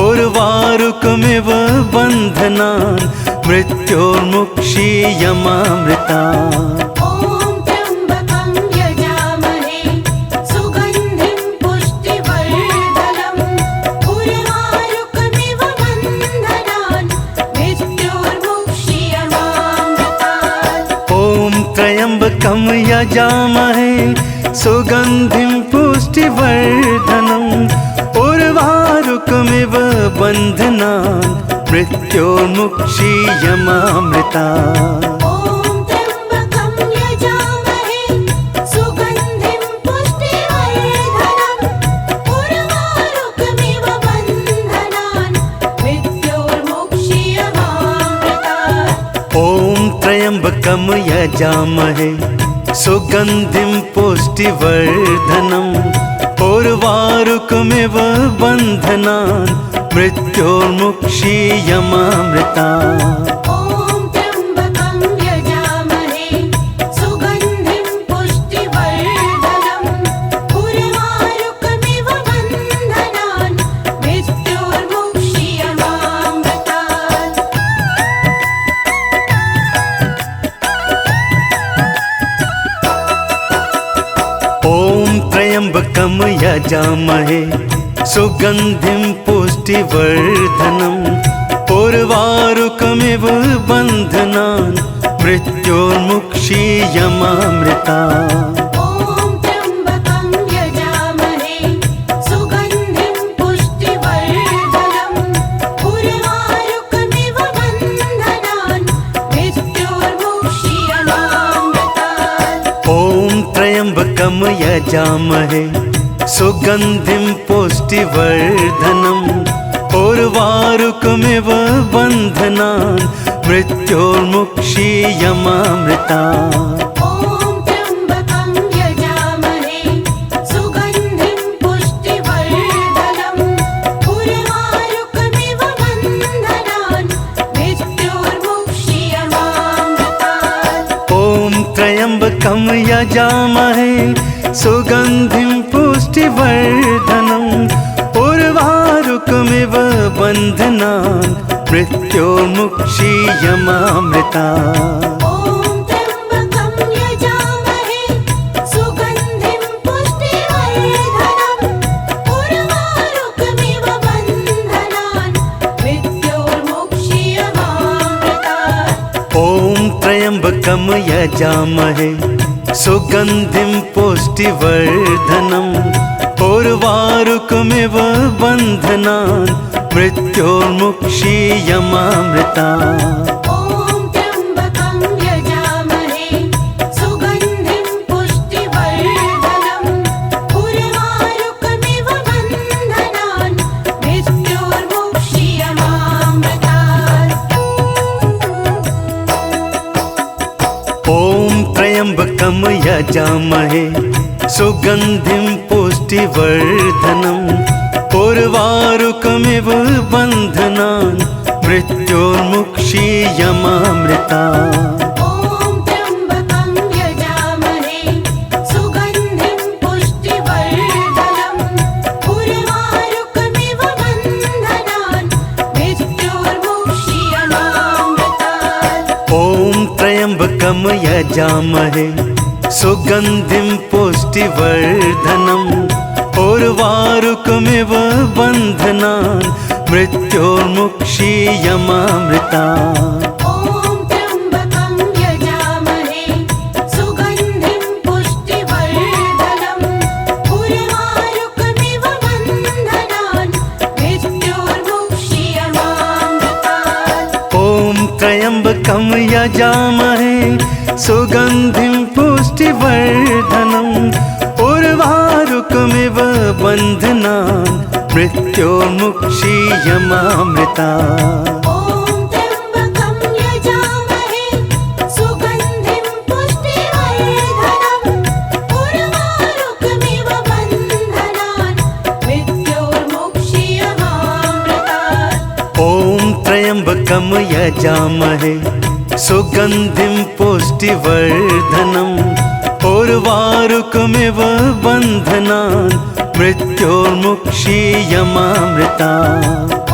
उर्वारुकमिव बन्धनान् मृत्योर्मुक्षीयमामृतात् ॐ त्र्यम्बकं यजामहे सुगन्धिं पुष्टिवर्धनम् उर्वारुकमिव बन्धनान् मृत्योर्मुक्षीयमामृता ॐ त्र्यम्बकं यजामहे सुगन्धिं पुष्टिवर्धनम् उर्वारुकमिव बन्धनान् मृत्योर्मुक्षीयमामृतात् ॐ त्र्यम्बकं यजामहे सुगन्धिं पुष्टिवर्धनम् उर्वारुकमिव बन्धनान् मृत्योर्मुक्षीयमामृता ॐ त्र्यम्बकं यजामहे सुगन्धिं पुष्टिवर्धनम् उर्वारुकमिव बन्धनान् मृत्योर्मुक्षीयमामृतात् ॐ त्र्यम्बकं यजामहे सुगन्धिं पुष्टिवर्धनम् उर्वारुकमिव बन्धनान् मृत्योर्मुक्षीयमामृता ॐ त्र्यम्बकं यजामहे सुगन्धिं पुष्टिवर्धनम् उर्वारुकमिव बन्धनान् मृत्योर्मुक्षीयमामृतात् ॐ त्र्यम्बकं यजामहे सुगन्धिं पुष्टिवर्धनम् उर्वारुकमिव बन्धनान् मृत्योर्मुक्षीयमामृता ॐ त्र्यम्बकं यजामहे सुगन्धिं पुष्टिवर्धनम् उर्वारुकमिव बन्धनान् मृत्योर्मुक्षीयमामृतात् ॐ त्र्यम्बकं यजामहे सुगन्धिं पुष्टिवर्धनम् उर्वारुकमिव बन्धनान् मृत्योर्मुक्षीयमामृतात्। ॐ त्र्यम्बकं यजामहे सुगन्धिं पुष्टिवर्धनम् उर्वारुकमिव बन्धनान् मृत्योर्मुक्षीयमामृतात्। ॐ त्र्यम्बकं यजामहे सुगन्धिं पुष्टिवर्धनम् उर्वारुकमिव बन्धनान् मृत्योर्मुक्षीयमामृतात्। ॐ त्र्यम्बकं यजामहे सुगन्धिं पुष्टिवर्धनम् उर्वारुकमिव बन्धनान् मृत्योर्मुक्षीयमामृतात्। ॐ त्र्यम्बकं यजामहे सुगन्धिं पुष्टिवर्धनम् उर्वारुकमिव बन्धनान् मृत्योर्मुक्षीयमामृतात्। ॐ त्र्यम्बकं यजामहे सुगन्धिं पुष्टिवर्धनम् उर्वारुकमिव बन्धनान् मृत्योर्मुक्षीयमामृतात्। ॐ त्र्यम्बकं यजामहे सुगन्धिं पुष्टिवर्धनम् उर्वारुकमिव बन्धनान् मृत्योर्मुक्षीयमामृतात्। ॐ त्र्यम्बकं यजामहे सुगन्धिं पुष्टिवर्धनम् उर्वारुकमिव बन्धनान् मृत्योर्मुक्षीयमामृतात्। ॐ त्र्यम्बकं यजामहे सुगन्धिं पुष्टिवर्धनम् उर्वारुकमिव बन्धनान् मृत्योर्मुक्षीयमामृतात्। ॐ त्र्यम्बकं यजामहे सुगन्धिं पुष्टिवर्धनम् उर्वारुकमिव बन्धनान् मृत्योर्मुक्षीयमामृतात्। ॐ त्र्यम्बकं यजामहे सुगन्धिं पुष्टिवर्धनम् उर्वारुकमिव बन्धनान् मृत्योर्मुक्षीयमामृतात्। ॐ त्र्यम्बकं यजामहे सुगन्धिं पुष्टिवर्धनम् उर्वारुकमिव बन्धनान् मृत्योर्मुक्षीयमामृतात्। ॐ त्र्यम्बकं यजामहे सुगन्धिं पुष्टिवर्धनम् उर्वारुकमिव बन्धनान् मृत्योर्मुक्षीयमामृतात्। ॐ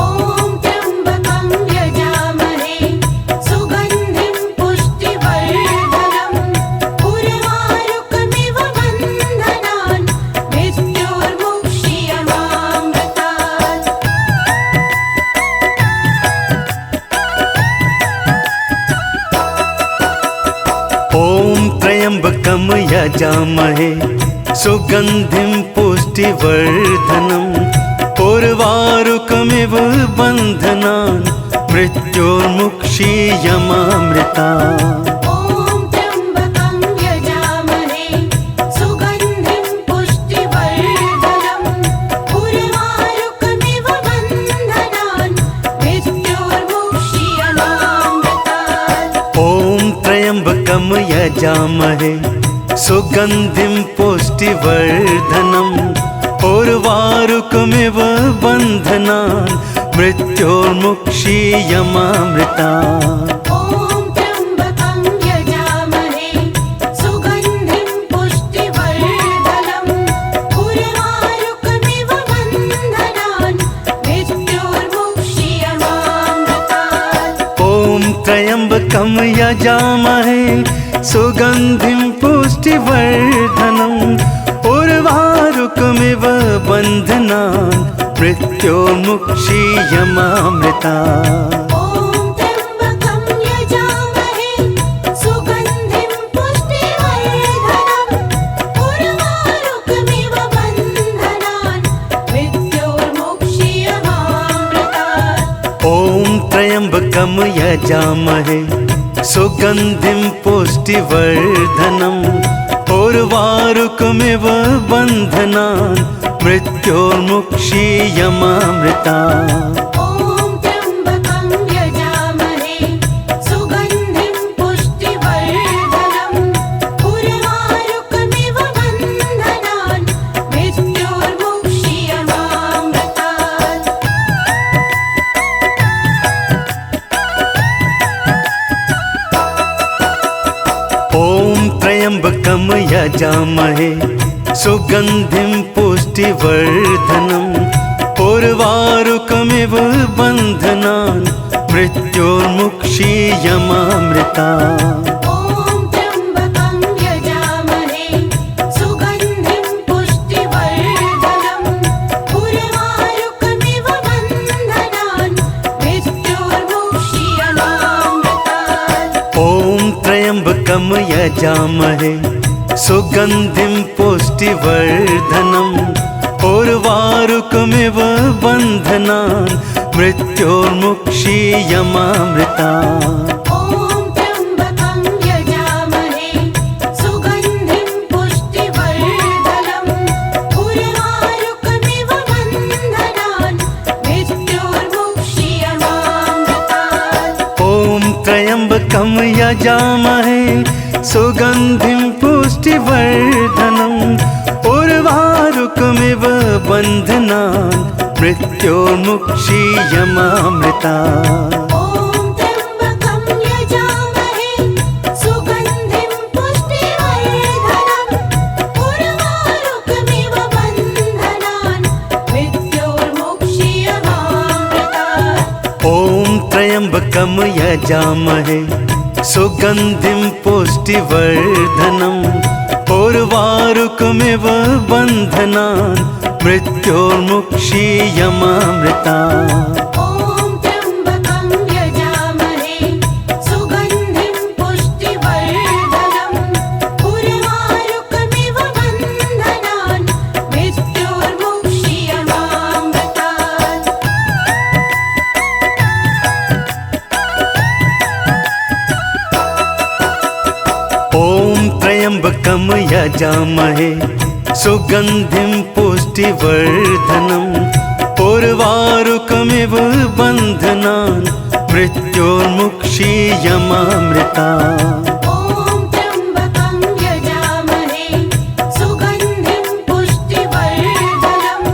त्र्यम्बकं यजामहे सुगन्धिं पुष्टिवर्धनम् उर्वारुकमिव बन्धनान् मृत्योर्मुक्षीयमामृतात्। ॐ त्र्यम्बकं यजामहे सुगन्धिं पुष्टिवर्धनम् उर्वारुकमिव बन्धनान् मृत्योर्मुक्षीयमामृतात्। ॐ त्र्यम्बकं यजामहे सुगन्धिं पुष्टिवर्धनम् उर्वारुकमिव बन्धनान् मृत्योर्मुक्षीयमामृतात्। ॐ त्र्यम्बकं यजामहे सुगन्धिं पुष्टिवर्धनम् उर्वारुकमिव बन्धनान् मृत्योर्मुक्षीयमामृतात्। ॐ त्र्यम्बकं यजामहे सुगन्धिं पुष्टिवर्धनम् उर्वारुकमिव बन्धनान् मृत्योर्मुक्षीयमामृतात्। ॐ त्र्यम्बकं यजामहे सुगन्धिं पुष्टिवर्धनम् उर्वारुकमिव बन्धनान् मृत्योर्मुक्षीयमामृतात्। ॐ त्र्यम्बकं यजामहे सुगन्धिं पुष्टिवर्धनम् उर्वारुकमिव बन्धनान् मृत्योर्मुक्षीयमामृतात्। ॐ त्र्यम्बकं यजामहे सुगन्धिं पुष्टिवर्धनम् उर्वारुकमिव बन्धनान् मृत्योर्मुक्षीयमामृता। ॐ त्र्यम्बकं यजामहे सुगन्धिं पुष्टिवर्धनम् उर्वारुकमिव बन्धनान् मृत्योर्मुक्षीयमामृतात्। ॐ त्र्यम्बकं यजामहे सुगन्धिं पुष्टिवर्धनम् उर्वारुकमिव बन्धनान् मृत्योर्मुक्षीयमामृता। ॐ त्र्यम्बकं यजामहे सुगन्धिं पुष्टिवर्धनम् उर्वारुकमिव बन्धनान् मृत्योर्मुक्षीयमामृतात्। ॐ त्र्यम्बकं यजामहे सुगन्धिं पुष्टिवर्धनम् उर्वारुकमिव बन्धनान् मृत्योर्मुक्षीयमामृता। ॐ त्र्यम्बकं यजामहे सुगन्धिं पुष्टिवर्धनम् उर्वारुकमिव बन्धनान् मृत्योर्मुक्षीयमामृतात्। ॐ त्र्यम्बकं यजामहे सुगन्धिं पुष्टिवर्धनम् उर्वारुकमिव बन्धनान् मृत्योर्मुक्षीयमामृता। ॐ त्र्यम्बकं यजामहे सुगन्धिं पुष्टिवर्धनम् उर्वारुकमिव बन्धनान् मृत्योर्मुक्षीयमामृतात्। ॐ त्र्यम्बकं यजामहे सुगन्धिं पुष्टिवर्धनम् उर्वारुकमिव बन्धनान् मृत्योर्मुक्षीयमामृता। ॐ त्र्यम्बकं यजामहे सुगन्धिं पुष्टिवर्धनम् उर्वारुकमिव बन्धनान् मृत्योर्मुक्षीयमामृतात्। ॐ त्र्यम्बकं यजामहे सुगन्धिं पुष्टिवर्धनम्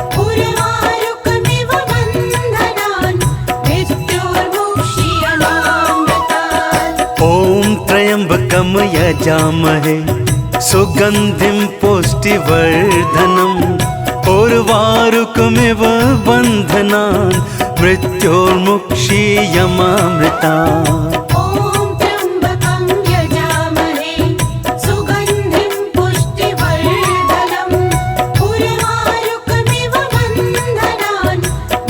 उर्वारुकमिव बन्धनान् मृत्योर्मुक्षीयमामृता। ॐ त्र्यम्बकं यजामहे सुगन्धिं पुष्टिवर्धनम् उर्वारुकमिव बन्धनान् मृत्योर्मुक्षीयमामृतात्। ॐ त्र्यम्बकं यजामहे सुगन्धिं पुष्टिवर्धनम् उर्वारुकमिव बन्धनान् मृत्योर्मुक्षीयमामृता। ॐ त्र्यम्बकं यजामहे सुगन्धिं पुष्टिवर्धनम् उर्वारुकमिव बन्धनान्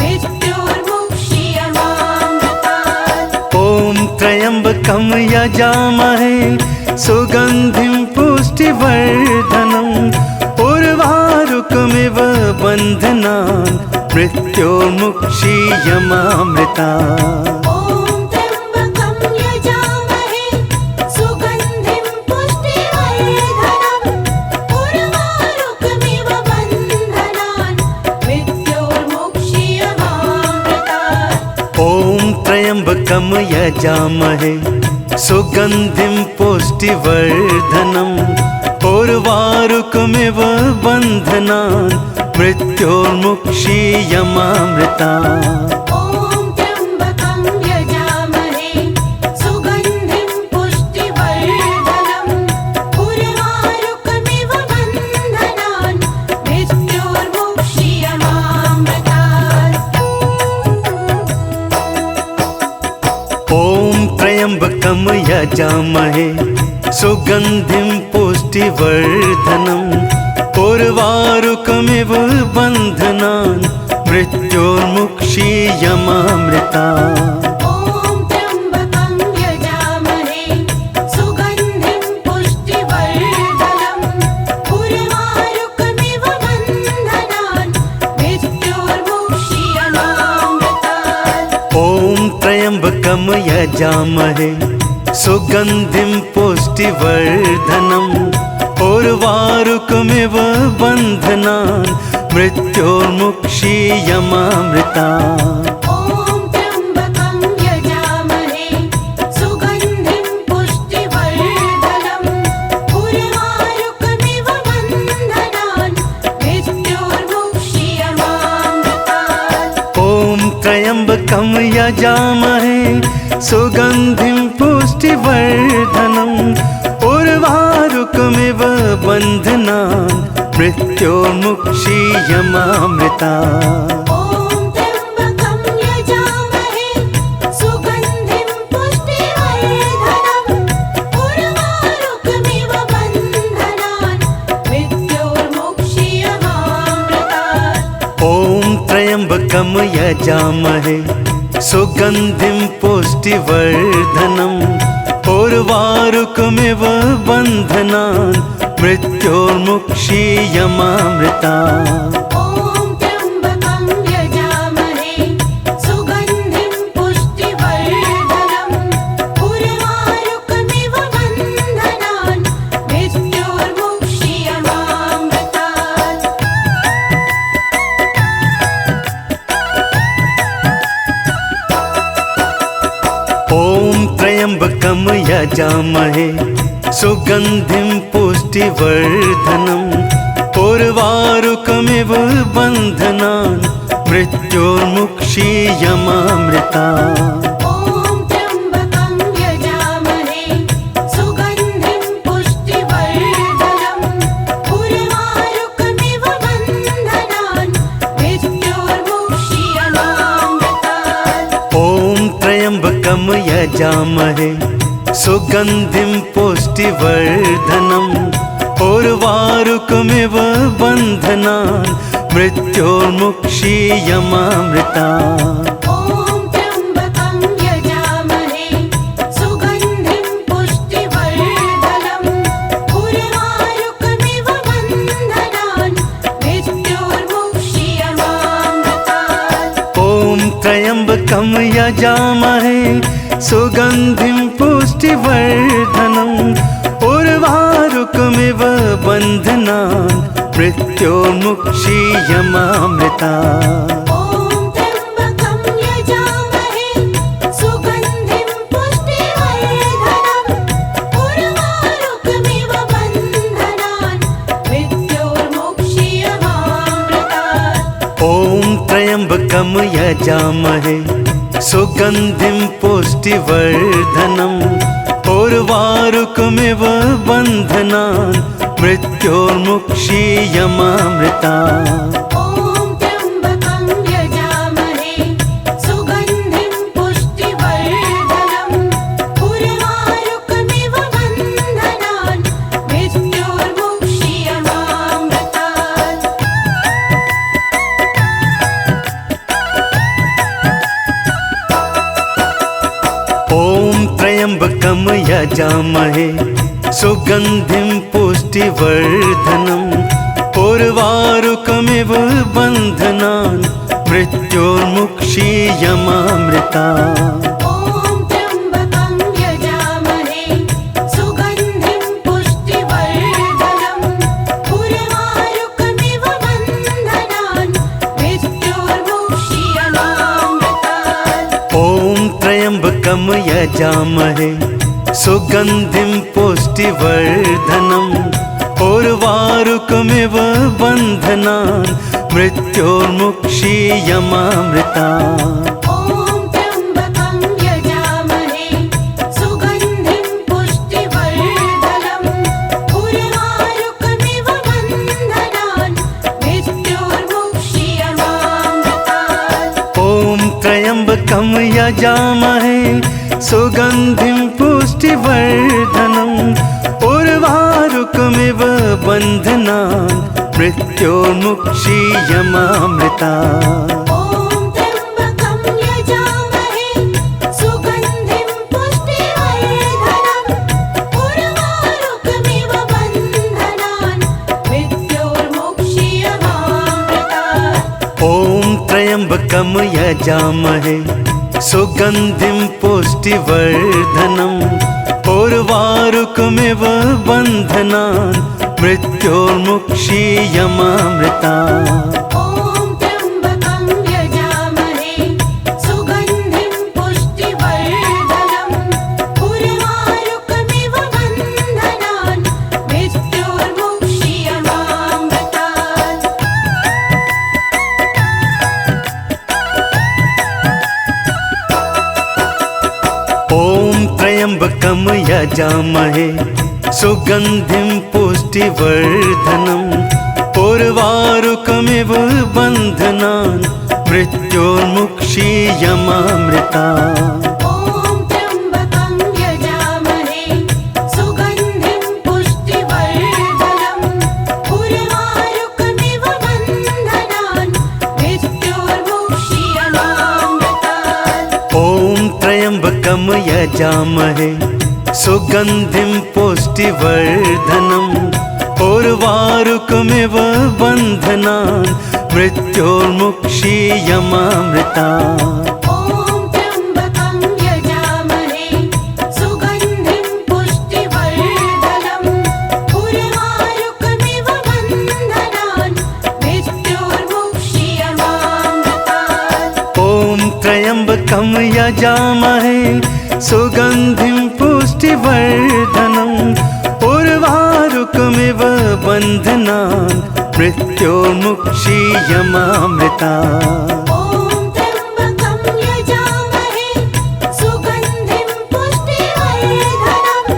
मृत्योर्मुक्षीयमामृतात्। ॐ त्र्यम्बकं यजामहे सुगन्धिं पुष्टिवर्धनम् उर्वारुकमिव बन्धनान् मृत्योर्मुक्षीयमामृता। ॐ त्र्यम्बकं यजामहे सुगन्धिं पुष्टिवर्धनम् उर्वारुकमिव बन्धनान् मृत्योर्मुक्षीयमामृतात्। ॐ त्र्यम्बकं यजामहे सुगन्धिं पुष्टिवर्धनम् उर्वारुकमिव बन्धनान् मृत्योर्मुक्षीयमामृता। ॐ त्र्यम्बकं यजामहे सुगन्धिं पुष्टिवर्धनम् उर्वारुकमिव बन्धनान् मृत्योर्मुक्षीयमामृतात्। ॐ त्र्यम्बकं यजामहे सुगन्धिं पुष्टिवर्धनम् उर्वारुकमिव बन्धनान् मृत्योर्मुक्षीयमामृता। ॐ त्र्यम्बकं यजामहे सुगन्धिं पुष्टिवर्धनम् उर्वारुकमिव बन्धनान् मृत्योर्मुक्षीयमामृतात्। ॐ त्र्यम्बकं यजामहे सुगन्धिं पुष्टिवर्धनम् उर्वारुकमिव बन्धनान् मृत्योर्मुक्षीयमामृता। ॐ त्र्यम्बकं यजामहे सुगन्धिं पुष्टिवर्धनम् उर्वारुकमिव बन्धनान् मृत्योर्मुक्षीयमामृतात्। ॐ त्र्यम्बकं यजामहे सुगन्धिं पुष्टिवर्धनम् उर्वारुकमिव बन्धनान् मृत्योर्मुक्षीयमामृता। ॐ त्र्यम्बकं यजामहे सुगन्धिं पुष्टिवर्धनम् उर्वारुकमिव बन्धनान् मृत्योर्मुक्षीयमामृतात्। ॐ त्र्यम्बकं यजामहे सुगन्धिं पुष्टिवर्धनम् उर्वारुकमिव बन्धनान् मृत्योर्मुक्षीयमामृता। ॐ त्र्यम्बकं यजामहे सुगन्धिं पुष्टिवर्धनम् उर्वारुकमिव बन्धनान् मृत्योर्मुक्षीयमामृतात्। ॐ त्र्यम्बकं यजामहे सुगन्धिं पुष्टिवर्धनम् उर्वारुकमिव बन्धनान् मृत्योर्मुक्षीयमामृता। ॐ त्र्यम्बकं यजामहे सुगन्धिं पुष्टिवर्धनम् उर्वारुकमिव बन्धनान् मृत्योर्मुक्षीयमामृतात्। ॐ त्र्यम्बकं यजामहे सुगन्धिं पुष्टिवर्धनम् उर्वारुकमिव बन्धनान् मृत्योर्मुक्षीयमामृता। ॐ त्र्यम्बकं यजामहे सुगन्धिं पुष्टिवर्धनम् उर्वारुकमिव बन्धनान् मृत्योर्मुक्षीयमामृतात्। ॐ त्र्यम्बकं यजामहे सुगन्धिं पुष्टिवर्धनम् उर्वारुकमिव बन्धनान् मृत्योर्मुक्षीयमामृता। ॐ त्र्यम्बकं यजामहे सुगन्धिं पुष्टिवर्धनम् उर्वारुकमिव बन्धनान् मृत्योर्मुक्षीयमामृतात्। ॐ त्र्यम्बकं यजामहे सुगन्धिं पुष्टिवर्धनम् उर्वारुकमिव बन्धनान् मृत्योर्मुक्षीयमामृता। ॐ त्र्यम्बकं यजामहे सुगन्धिं पुष्टिवर्धनम् उर्वारुकमिव बन्धनान् मृत्योर्मुक्षीयमामृतात्। ॐ त्र्यम्बकं यजामहे सुगन्धिं पुष्टिवर्धनम् उर्वारुकमिव बन्धनान् मृत्योर्मुक्षीयमामृता। ॐ त्र्यम्बकं यजामहे सुगन्धिं पुष्टिवर्धनम् उर्वारुकमिव बन्धनान् मृत्योर्मुक्षीयमामृतात्। ॐ त्र्यम्बकं यजामहे सुगन्धिं पुष्टिवर्धनम् उर्वारुकमिव बन्धनान् मृत्योर्मुक्षीयमामृता। ॐ त्र्यम्बकं यजामहे सुगन्धिं पुष्टिवर्धनम् उर्वारुकमिव बन्धनान् मृत्योर्मुक्षीयमामृतात्। ॐ त्र्यम्बकं यजामहे सुगन्धिं पुष्टिवर्धनम् उर्वारुकमिव बन्धनान् मृत्योर्मुक्षीयमामृता। ॐ त्र्यम्बकं यजामहे सुगन्धिं पुष्टिवर्धनम् उर्वारुकमिव बन्धनान् मृत्योर्मुक्षीयमामृतात्। ॐ त्र्यम्बकं यजामहे सुगन्धिं पुष्टिवर्धनम् उर्वारुकमिव बन्धनान् मृत्योर्मुक्षीयमामृता। ॐ त्र्यम्बकं यजामहे सुगन्धिं पुष्टिवर्धनम् उर्वारुकमिव बन्धनान् मृत्योर्मुक्षीयमामृतात्। ॐ त्र्यम्बकं यजामहे सुगन्धिं पुष्टिवर्धनम् उर्वारुकमिव बन्धनान् मृत्योर्मुक्षीयमामृता। ॐ त्र्यम्बकं यजामहे सुगन्धिं पुष्टिवर्धनम् उर्वारुकमिव बन्धनान् मृत्योर्मुक्षीयमामृतात्। ॐ त्र्यम्बकं यजामहे सुगन्धिं पुष्टिवर्धनम् उर्वारुकमिव बन्धनान् मृत्योर्मुक्षीयमामृता। ॐ त्र्यम्बकं यजामहे सुगन्धिं पुष्टिवर्धनम् उर्वारुकमिव बन्धनान् मृत्योर्मुक्षीयमामृतात्। ॐ त्र्यम्बकं यजामहे सुगन्धिं पुष्टिवर्धनम् उर्वारुकमिव बन्धनान् मृत्योर्मुक्षीयमामृता। ॐ त्र्यम्बकं यजामहे सुगन्धिं पुष्टिवर्धनम्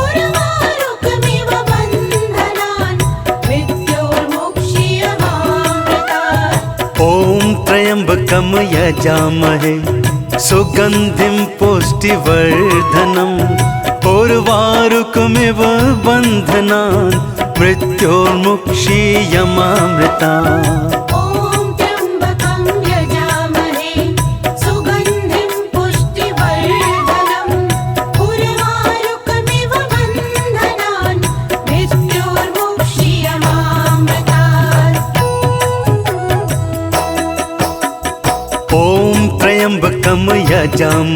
उर्वारुकमिव बन्धनान् मृत्योर्मुक्षीयमामृतात्। ॐ त्र्यम्बकं यजामहे सुगन्धिं पुष्टिवर्धनम् उर्वारुकमिव बन्धनान् मृत्योर्मुक्षीयमामृता। ॐ त्र्यम्बकं यजामहे सुगन्धिं पुष्टिवर्धनम् उर्वारुकमिव बन्धनान् मृत्योर्मुक्षीयमामृतात्। ॐ त्र्यम्बकं यजामहे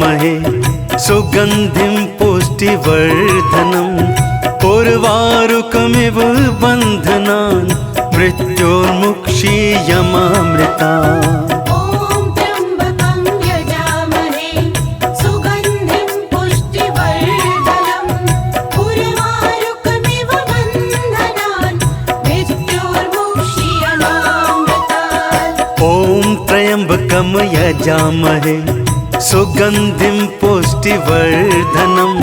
सुगन्धिं पुष्टिवर्धनम् उर्वारुकमिव बन्धनान् मृत्योर्मुक्षीयमामृता। ॐ त्र्यम्बकं यजामहे सुगन्धिं पुष्टिवर्धनम् उर्वारुकमिव बन्धनान् मृत्योर्मुक्षीयमामृतात्। ॐ त्र्यम्बकं यजामहे सुगन्धिं पुष्टिवर्धनम्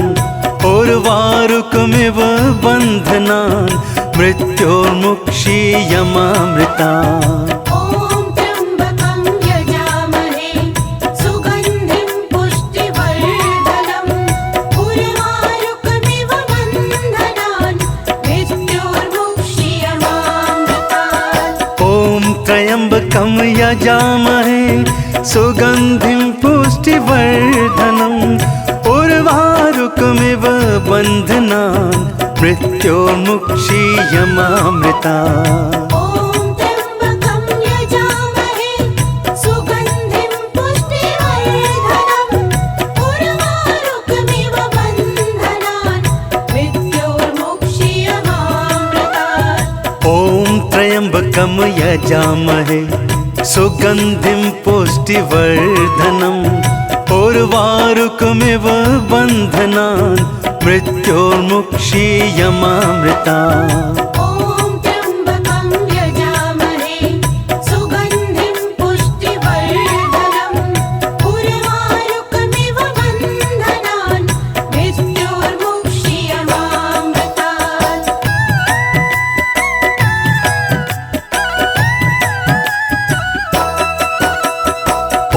उर्वारुकमिव बन्धनान् मृत्योर्मुक्षीयमामृता। ॐ त्र्यम्बकं यजामहे सुगन्धिं पुष्टिवर्धनम् उर्वारुकमिव बन्धनान् मृत्योर्मुक्षीयमामृतात्। ॐ त्र्यम्बकं यजामहे सुगन्धिं पुष्टिवर्धनम् उर्वारुकमिव बन्धनान् मृत्योर्मुक्षीयमामृता। ॐ त्र्यम्बकं यजामहे सुगन्धिं पुष्टिवर्धनम् उर्वारुकमिव बन्धनान् मृत्योर्मुक्षीयमामृतात्। ॐ त्र्यम्बकं यजामहे सुगन्धिं पुष्टिवर्धनम् उर्वारुकमिव बन्धनान् मृत्योर्मुक्षीयमामृता। ॐ त्र्यम्बकं यजामहे सुगन्धिं पुष्टिवर्धनम् उर्वारुकमिव बन्धनान् मृत्योर्मुक्षीयमामृतात्।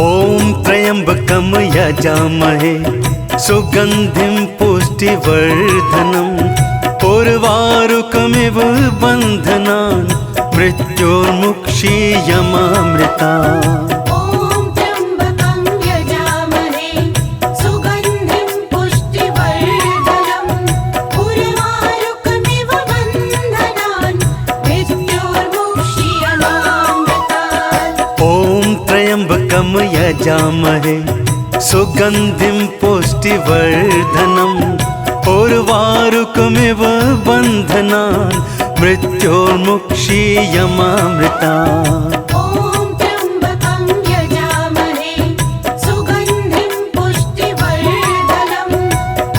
ॐ त्र्यम्बकं यजामहे सुगन्धिं पुष्टिवर्धनम् उर्वारुकमिव बन्धनान् मृत्योर्मुक्षीयमामृता। ॐ त्र्यम्बकं यजामहे सुगन्धिं पुष्टिवर्धनम् उर्वारुकमिव बन्धनान् मृत्योर्मुक्षीयमामृतात्। ॐ त्र्यम्बकं यजामहे सुगन्धिं पुष्टिवर्धनम् उर्वारुकमिव बन्धनान् मृत्योर्मुक्षीयमामृता। ॐ त्र्यम्बकं यजामहे सुगन्धिं पुष्टिवर्धनम्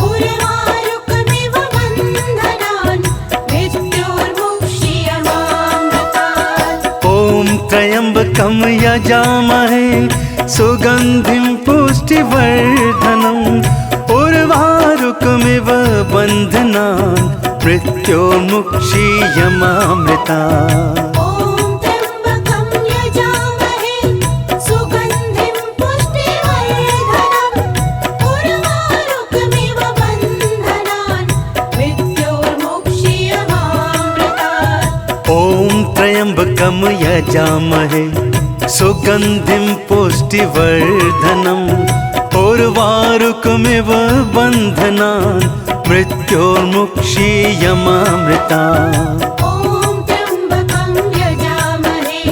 उर्वारुकमिव बन्धनान् मृत्योर्मुक्षीयमामृतात्। ॐ त्र्यम्बकं यजामहे सुगन्धिं पुष्टिवर्धनम् उर्वारुकमिव बन्धनान् मृत्योर्मुक्षीयमामृता। ॐ त्र्यम्बकं यजामहे सुगन्धिं पुष्टिवर्धनम् उर्वारुकमिव बन्धनान् मृत्योर्मुक्षीयमामृतात्। ॐ त्र्यम्बकं यजामहे सुगन्धिं पुष्टिवर्धनम् उर्वारुकमिव बन्धनान् मृत्योर्मुक्षीयमामृता। ॐ त्र्यम्बकं यजामहे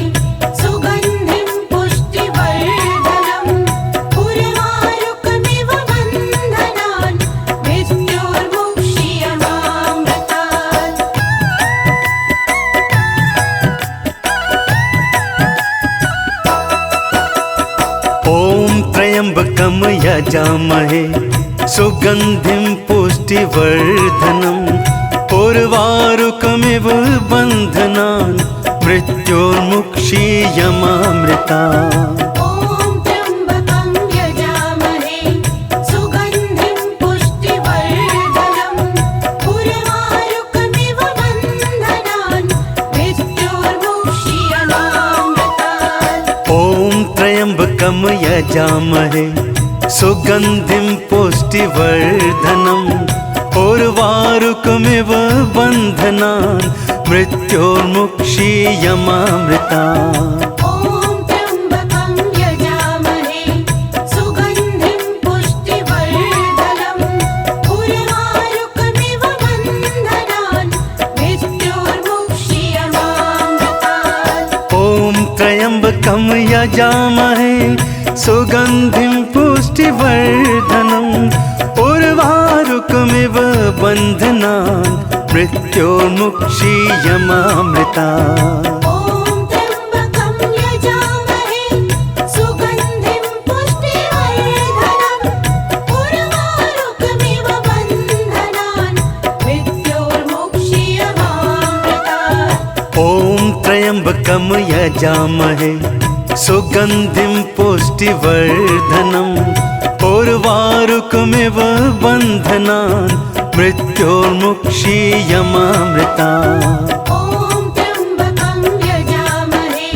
सुगन्धिं पुष्टिवर्धनम् उर्वारुकमिव बन्धनान् मृत्योर्मुक्षीयमामृतात्। ॐ त्र्यम्बकं यजामहे सुगन्धिं पुष्टिवर्धनम् उर्वारुकमिव बन्धनान् मृत्योर्मुक्षीयमामृता। ॐ त्र्यम्बकं यजामहे सुगन्धिं पुष्टिवर्धनम् उर्वारुकमिव बन्धनान् मृत्योर्मुक्षीयमामृतात्। ॐ त्र्यम्बकं यजामहे सुगन्धिं पुष्टिवर्धनम् उर्वारुकमिव बन्धनान् मृत्योर्मुक्षीयमामृता। ॐ त्र्यम्बकं यजामहे सुगन्धिं पुष्टिवर्धनम् उर्वारुकमिव बन्धनान् मृत्योर्मुक्षीयमामृतात्। ॐ त्र्यम्बकं यजामहे सुगन्धिं पुष्टिवर्धनम् उर्वारुकमिव बन्धनान् मृत्योर्मुक्षीयमामृता। ॐ त्र्यम्बकं यजामहे सुगन्धिं पुष्टिवर्धनम् उर्वारुकमिव बन्धनान् मृत्योर्मुक्षीयमामृतात्। ॐ त्र्यम्बकं यजामहे सुगन्धिं पुष्टिवर्धनम् उर्वारुकमिव बन्धनान् मृत्योर्मुक्षीयमामृता। ॐ त्र्यम्बकं यजामहे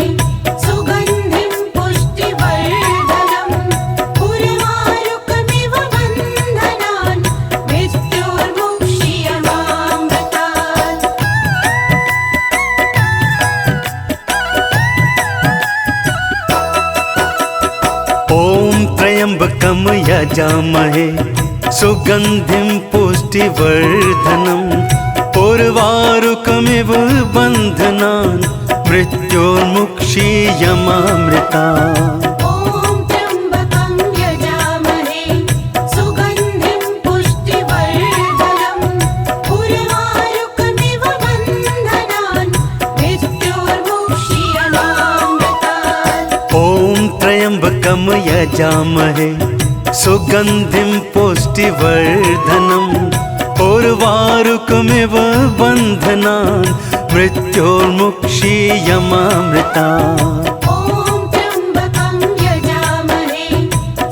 सुगन्धिं पुष्टिवर्धनम् उर्वारुकमिव बन्धनान् मृत्योर्मुक्षीयमामृतात्। ॐ त्र्यम्बकं यजामहे सुगन्धिं पुष्टिवर्धनम् उर्वारुकमिव बन्धनान् मृत्योर्मुक्षीयमामृता। ॐ त्र्यम्बकं यजामहे सुगन्धिं पुष्टिवर्धनम् उर्वारुकमिव बन्धनान् मृत्योर्मुक्षीयमामृतात्। ॐ त्र्यम्बकं यजामहे सुगन्धिं पुष्टिवर्धनम् उर्वारुकमिव बन्धनान् मृत्योर्मुक्षीयमामृता। ॐ त्र्यम्बकं यजामहे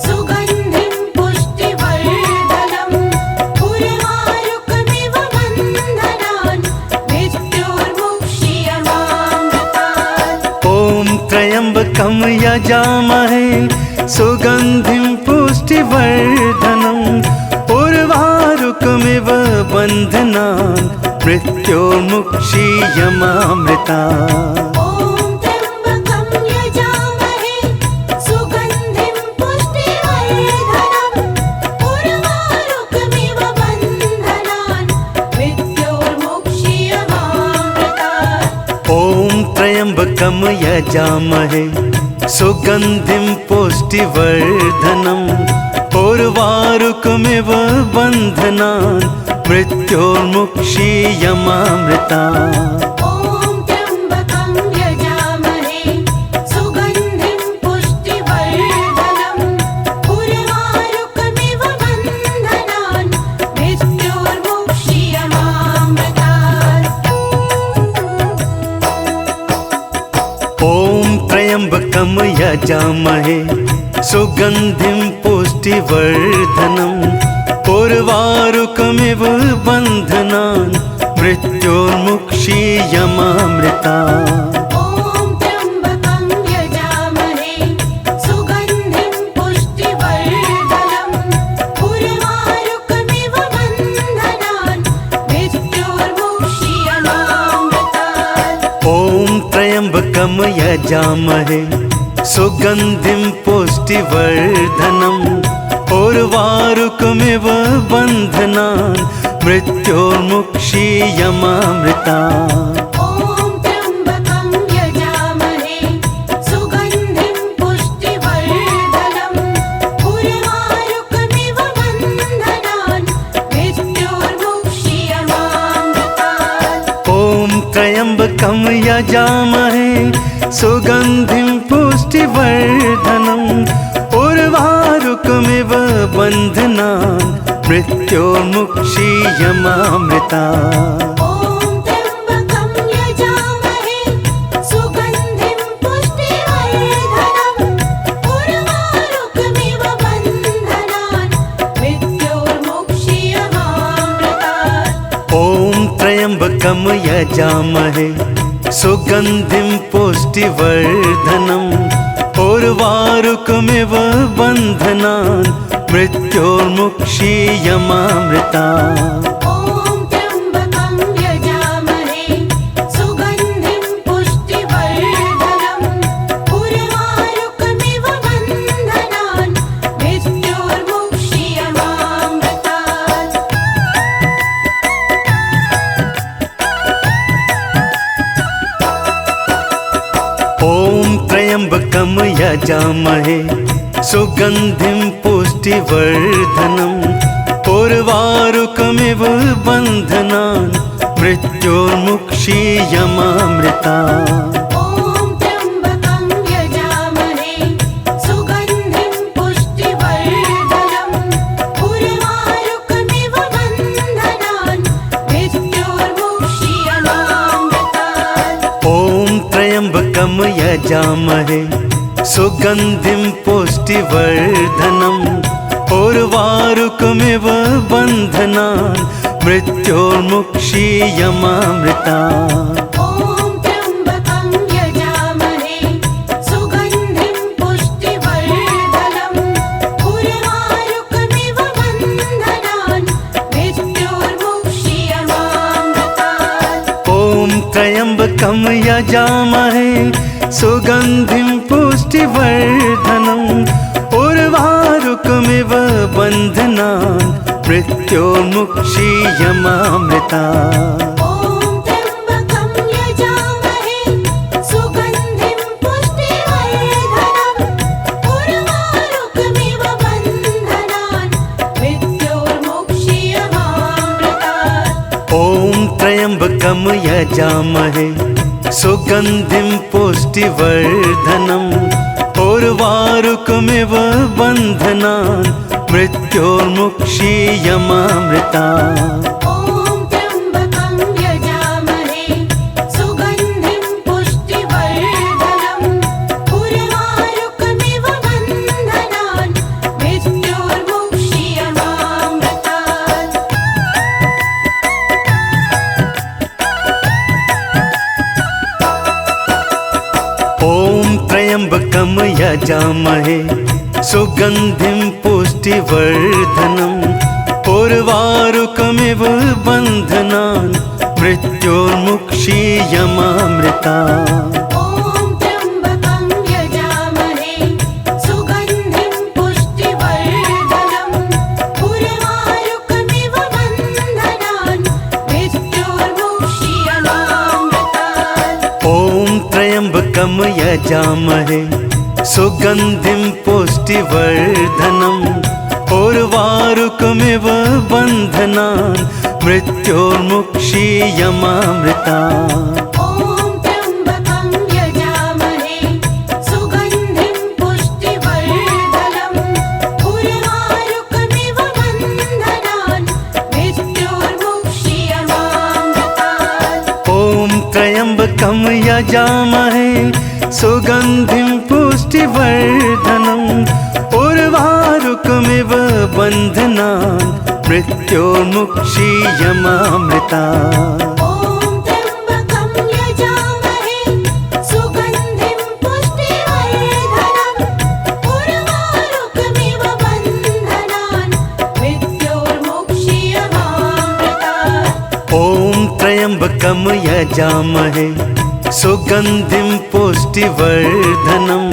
सुगन्धिं पुष्टिवर्धनम् उर्वारुकमिव बन्धनान् मृत्योर्मुक्षीयमामृतात्। ॐ त्र्यम्बकं यजामहे सुगन्धिं पुष्टिवर्धनम् उर्वारुकमिव बन्धनान् मृत्योर्मुक्षीयमामृता। ॐ त्र्यम्बकं यजामहे सुगन्धिं पुष्टिवर्धनम् उर्वारुकमिव बन्धनान् मृत्योर्मुक्षीयमामृतात्। ॐ त्र्यम्बकं यजामहे सुगन्धिं पुष्टिवर्धनम् उर्वारुकमिव बन्धनान् मृत्योर्मुक्षीयमामृता। यजामहे सुगन्धिं पुष्टिवर्धनम् उर्वारुकमिव बन्धनान् मृत्योर्मुक्षीयमामृता ॐ त्र्यम्बकं यजामहे सुगन्धिं पुष्टिवर्धनम् उर्वारुकमिव बन्धनान् मृत्योर्मुक्षीयमामृतात् ॐ त्र्यम्बकं यजामहे सुगन्धिं पुष्टिवर्धनम् उर्वारुकमिव बन्धनान् मृत्योर्मुक्षीयमामृता ॐ त्र्यम्बकं यजामहे सुगन्धिं पुष्टिवर्धनम् उर्वारुकमिव बन्धनान् मृत्योर्मुक्षीयमामृतात् ॐ त्र्यम्बकं यजामहे सुगन्धिं पुष्टिवर्धनम् उर्वारुकमिव बन्धनान् मृत्योर्मुक्षीयमामृता ॐ त्र्यम्बकं यजामहे सुगन्धिं पुष्टिवर्धनम् उर्वारुकमिव बन्धनान् मृत्योर्मुक्षीयमामृतात् ॐ त्र्यम्बकं यजामहे सुगन्धिं पुष्टिवर्धनम् उर्वारुकमिव बन्धनान् मृत्योर्मुक्षीयमामृता ॐ त्र्यम्बकं यजामहे सुगन्धिं पुष्टिवर्धनम् उर्वारुकमिव बन्धनान् मृत्योर्मुक्षीयमामृतात् ॐ त्र्यम्बकं यजामहे सुगन्धिं पुष्टिवर्धनम् उर्वारुकमिव बन्धनान् मृत्योर्मुक्षीयमामृता ॐ त्र्यम्बकं यजामहे सुगन्धिं पुष्टिवर्धनम् उर्वारुकमिव बन्धनान् मृत्योर्मुक्षीयमामृतात् ॐ त्र्यम्बकं यजामहे सुगन्धिं पुष्टिवर्धनम् उर्वारुकमिव बन्धनान् मृत्योर्मुक्षीयमामृता ॐ त्र्यम्बकं यजामहे सुगन्धिं पुष्टिवर्धनम् उर्वारुकमिव बन्धनान् मृत्योर्मुक्षीयमामृतात् ॐ त्र्यम्बकं यजामहे सुगन्धिं पुष्टिवर्धनम् उर्वारुकमिव बन्धनान् मृत्योर्मुक्षीयमामृता ॐ त्र्यम्बकं यजामहे सुगन्धिं पुष्टिवर्धनम् उर्वारुकमिव बन्धनान् मृत्योर्मुक्षीयमामृतात् ॐ त्र्यम्बकं यजामहे सुगन्धिं पुष्टिवर्धनम् उर्वारुकमिव बन्धनान् मृत्योर्मुक्षीयमामृता ॐ त्र्यम्बकं यजामहे सुगन्धिं पुष्टिवर्धनम् उर्वारुकमिव बन्धनान् मृत्योर्मुक्षीयमामृतात् ॐ त्र्यम्बकं यजामहे सुगन्धिं पुष्टिवर्धनम् उर्वारुकमिव बन्धनान् मृत्योर्मुक्षीयमामृता ॐ त्र्यम्बकं यजामहे सुगन्धिं पुष्टिवर्धनम् उर्वारुकमिव बन्धनान् मृत्योर्मुक्षीयमामृतात् ॐ त्र्यम्बकं यजामहे सुगन्धिं पुष्टिवर्धनम् उर्वारुकमिव बन्धनान् मृत्योर्मुक्षीयमामृता ॐ त्र्यम्बकं यजामहे सुगन्धिं पुष्टिवर्धनम् उर्वारुकमिव बन्धनान् मृत्योर्मुक्षीयमामृतात् ॐ त्र्यम्बकं यजामहे सुगन्धिं पुष्टिवर्धनम् उर्वारुकमिव बन्धनान् मृत्योर्मुक्षीयमामृता ॐ त्र्यम्बकं यजामहे सुगन्धिं पुष्टिवर्धनम् उर्वारुकमिव बन्धनान् मृत्योर्मुक्षीयमामृतात् ॐ त्र्यम्बकं यजामहे सुगन्धिं पुष्टिवर्धनम्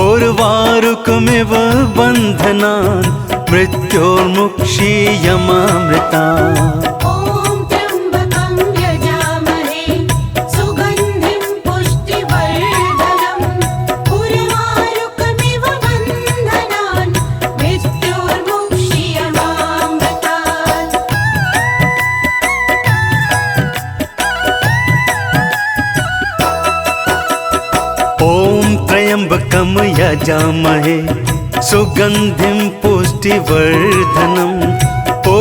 उर्वारुकमिव बन्धनान् मृत्योर्मुक्षीयमामृता ॐ त्र्यम्बकं यजामहे सुगन्धिं पुष्टिवर्धनम् उर्वारुकमिव बन्धनान् मृत्योर्मुक्षीयमामृतात् ॐ त्र्यम्बकं यजामहे सुगन्धिं पुष्टिवर्धनम्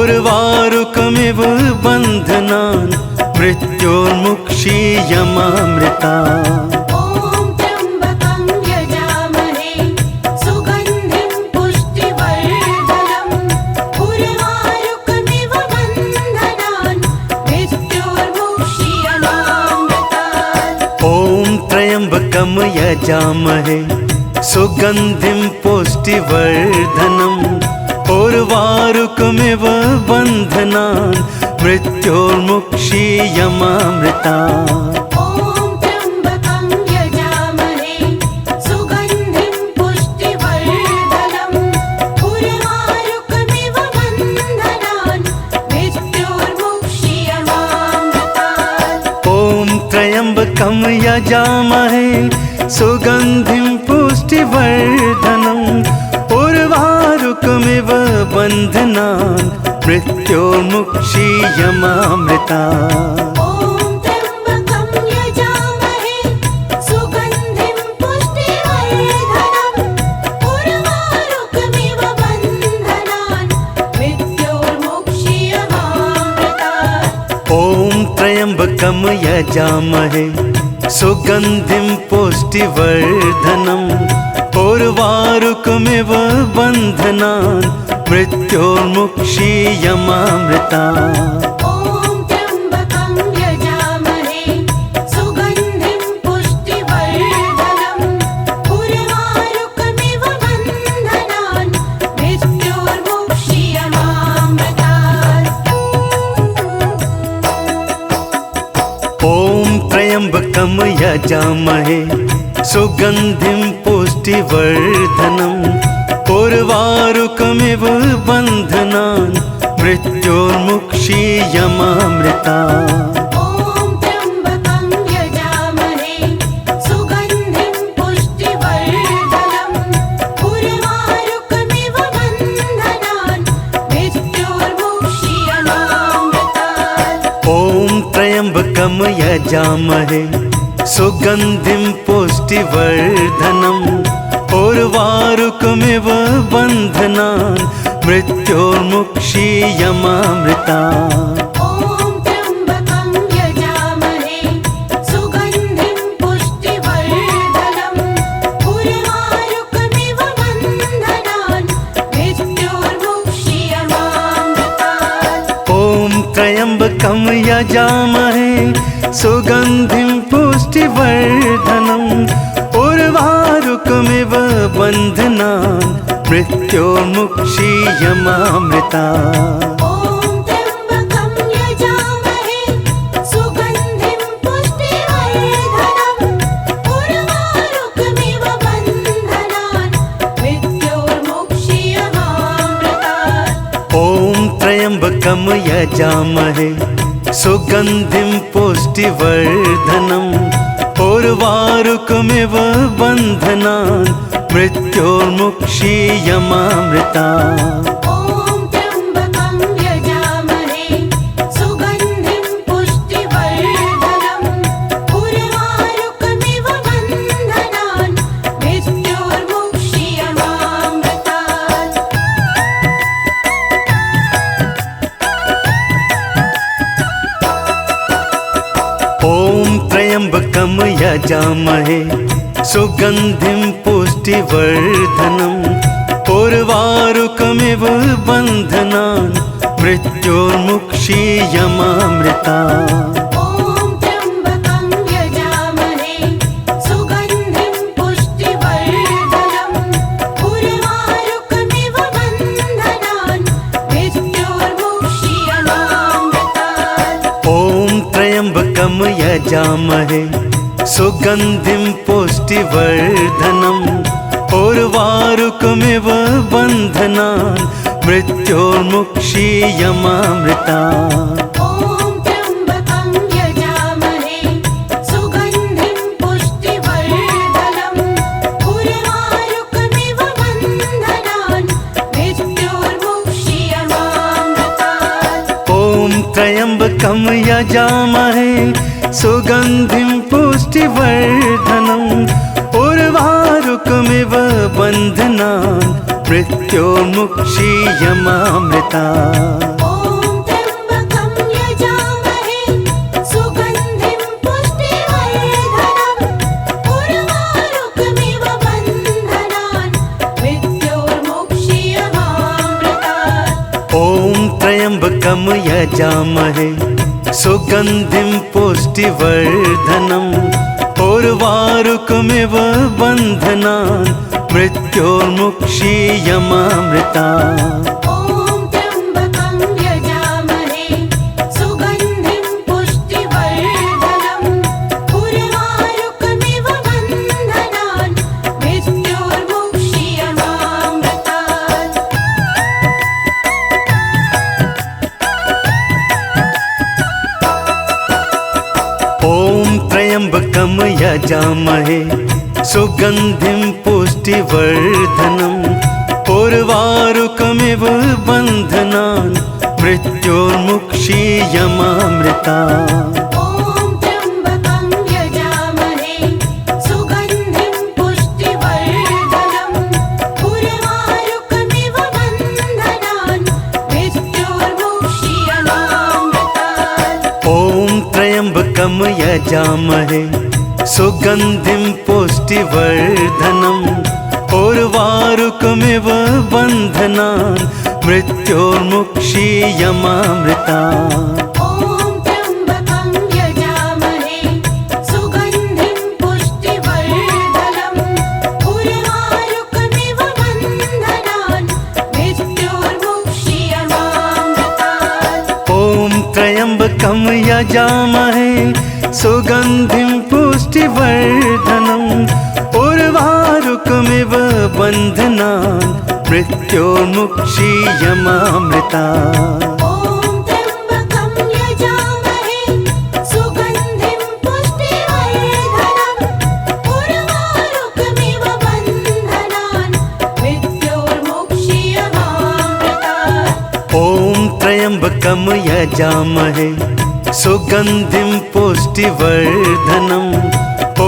उर्वारुकमिव बन्धनान् मृत्योर्मुक्षीयमामृता ॐ त्र्यम्बकं यजामहे सुगन्धिं पुष्टिवर्धनम् उर्वारुकमिव बन्धनान् मृत्योर्मुक्षीयमामृतात् ॐ त्र्यम्बकं यजामहे सुगन्धिं पुष्टिवर्धनम् उर्वारुकमिव बन्धनान् मृत्योर्मुक्षीयमामृता ॐ त्र्यम्बकं यजामहे सुगन्धिं पुष्टिवर्धनम् उर्वारुकमिव बन्धनान् मृत्योर्मुक्षीयमामृतात् ॐ त्र्यम्बकं यजामहे सुगन्धिं पुष्टिवर्धनम् उर्वारुकमिव बन्धनान् मृत्योर्मुक्षीयमामृता ॐ त्र्यम्बकं यजामहे सुगन्धिं पुष्टिवर्धनम् उर्वारुकमिव बन्धनान् मृत्योर्मुक्षीयमामृतात् ॐ त्र्यम्बकं यजामहे सुगन्धिं पुष्टिवर्धनम् उर्वारुकमिव बन्धनान् मृत्योर्मुक्षीयमामृता ॐ त्र्यम्बकं यजामहे सुगन्धिं पुष्टिवर्धनम् उर्वारुकमिव बन्धनान् मृत्योर्मुक्षीयमामृतात् ॐ त्र्यम्बकं यजामहे सुगन्धिं पुष्टिवर्धनम् उर्वारुकमिव बन्धनान् मृत्योर्मुक्षीयमामृता ॐ त्र्यम्बकं यजामहे सुगन्धिं पुष्टिवर्धनम् उर्वारुकमिव बन्धनान् मृत्योर्मुक्षीयमामृतात् ॐ त्र्यम्बकं यजामहे सुगन्धिं पुष्टिवर्धनम् उर्वारुकमिव बन्धनान् मृत्योर्मुक्षीयमामृता ॐ त्र्यम्बकं यजामहे सुगन्धिं पुष्टिवर्धनम् उर्वारुकमिव बन्धनान् मृत्योर्मुक्षीयमामृतात् ॐ त्र्यम्बकं यजामहे सुगन्धिं पुष्टिवर्धनम् उर्वारुकमिव बन्धनान् मृत्योर्मुक्षीयमामृता ॐ त्र्यम्बकं यजामहे सुगन्धिं पुष्टिवर्धनम् उर्वारुकमिव बन्धनान् मृत्योर्मुक्षीयमामृतात् ॐ त्र्यम्बकं यजामहे सुगन्धिं पुष्टिवर्धनम् उर्वारुकमिव बन्धनान् मृत्योर्मुक्षीयमामृता ॐ त्र्यम्बकं यजामहे सुगन्धिं पुष्टिवर्धनम् उर्वारुकमिव बन्धनान् मृत्योर्मुक्षीयमामृतात् ॐ त्र्यम्बकं यजामहे सुगन्धिं पुष्टिवर्धनम् उर्वारुकमिव बन्धनान् मृत्योर्मुक्षीयमामृता ॐ त्र्यम्बकं यजामहे सुगन्धिं पुष्टिवर्धनम् उर्वारुकमिव बन्धनान् मृत्योर्मुक्षीयमामृतात् ॐ त्र्यम्बकं यजामहे सुगन्धिं पुष्टिवर्धनम् उर्वारुकमिव बन्धनान् मृत्योर्मुक्षीयमामृता ॐ त्र्यम्बकं यजामहे सुगन्धिं पुष्टिवर्धनम् उर्वारुकमिव बन्धनान् मृत्योर्मुक्षीयमामृतात् ॐ त्र्यम्बकं यजामहे सुगन्धिं पुष्टिवर्धनम् उर्वारुकमिव बन्धनान् मृत्योर्मुक्षीयमामृता ॐ त्र्यम्बकं यजामहे सुगन्धिं पुष्टिवर्धनम् उर्वारुकमिव बन्धनान् मृत्योर्मुक्षीयमामृतात् ॐ त्र्यम्बकं यजामहे सुगन्धिं पुष्टिवर्धनम् उर्वारुकमिव बन्धनान् मृत्योर्मुक्षीयमामृता ॐ त्र्यम्बकं यजामहे सुगन्धिं पुष्टिवर्धनम् उर्वारुकमिव बन्धनान् मृत्योर्मुक्षीयमामृतात् ॐ त्र्यम्बकं यजामहे सुगन्धिं पुष्टिवर्धनम् उर्वारुकमिव बन्धनान् मृत्योर्मुक्षीयमामृता ॐ त्र्यम्बकं यजामहे सुगन्धिं पुष्टिवर्धनम् उर्वारुकमिव बन्धनान् मृत्योर्मुक्षीयमामृतात् ॐ त्र्यम्बकं यजामहे सुगन्धिं पुष्टिवर्धनम् उर्वारुकमिव बन्धनान् मृत्योर्मुक्षीयमामृता ॐ त्र्यम्बकं यजामहे सुगन्धिं पुष्टिवर्धनम् उर्वारुकमिव बन्धनान् मृत्योर्मुक्षीयमामृतात् ॐ त्र्यम्बकं यजामहे सुगन्धिं पुष्टिवर्धनम् उर्वारुकमिव बन्धनान् मृत्योर्मुक्षीयमामृता ॐ त्र्यम्बकं यजामहे सुगन्धिं पुष्टिवर्धनम् उर्वारुकमिव बन्धनान् मृत्योर्मुक्षीयमामृतात् ॐ त्र्यम्बकं यजामहे सुगन्धिं पुष्टिवर्धनम्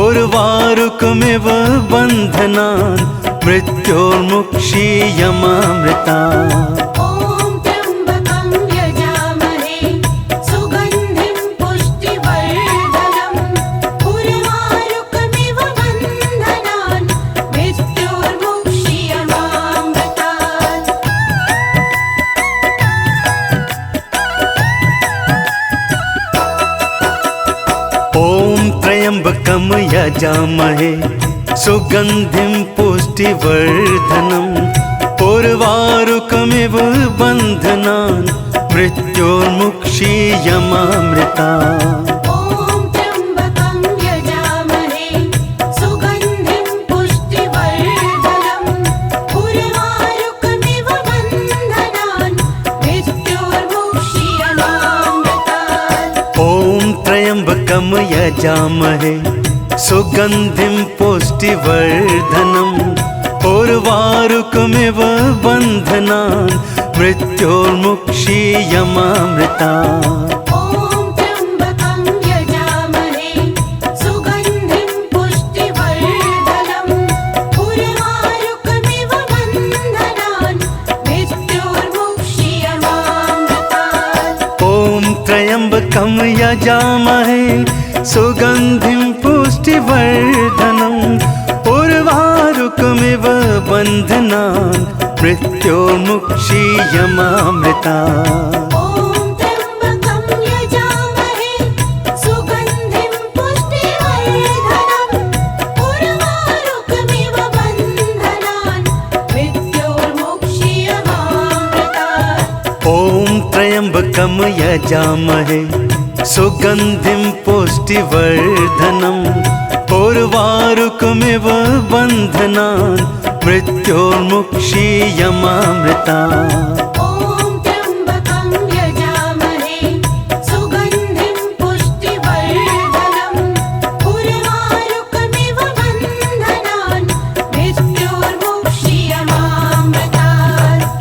उर्वारुकमिव बन्धनान् मृत्योर्मुक्षीयमामृता ॐ त्र्यम्बकं यजामहे सुगन्धिं पुष्टिवर्धनम् उर्वारुकमिव बन्धनान् मृत्योर्मुक्षीयमामृतात् ॐ त्र्यम्बकं यजामहे सुगन्धिं पुष्टिवर्धनम् उर्वारुकमिव बन्धनान् मृत्योर्मुक्षीयमामृता ॐ त्र्यम्बकं यजामहे सुगन्धिं पुष्टिवर्धनम् उर्वारुकमिव बन्धनान् मृत्योर्मुक्षीयमामृतात् ॐ त्र्यम्बकं यजामहे सुगन्धिं पुष्टिवर्धनम् उर्वारुकमिव बन्धनान् मृत्योर्मुक्षीयमामृता ॐ त्र्यम्बकं यजामहे सुगन्धिं पुष्टिवर्धनम् उर्वारुकमिव बन्धनान् मृत्योर्मुक्षीयमामृतात् ॐ त्र्यम्बकं यजामहे सुगन्धिं पुष्टिवर्धनम् उर्वारुकमिव बन्धनान् मृत्योर्मुक्षीयमामृता ॐ त्र्यम्बकं यजामहे सुगन्धिं पुष्टिवर्धनम् उर्वारुकमिव बन्धनान् मृत्योर्मुक्षीयमामृतात् ॐ त्र्यम्बकं यजामहे सुगन्धिं पुष्टिवर्धनम् उर्वारुकमिव बन्धनान् मृत्योर्मुक्षीयमामृता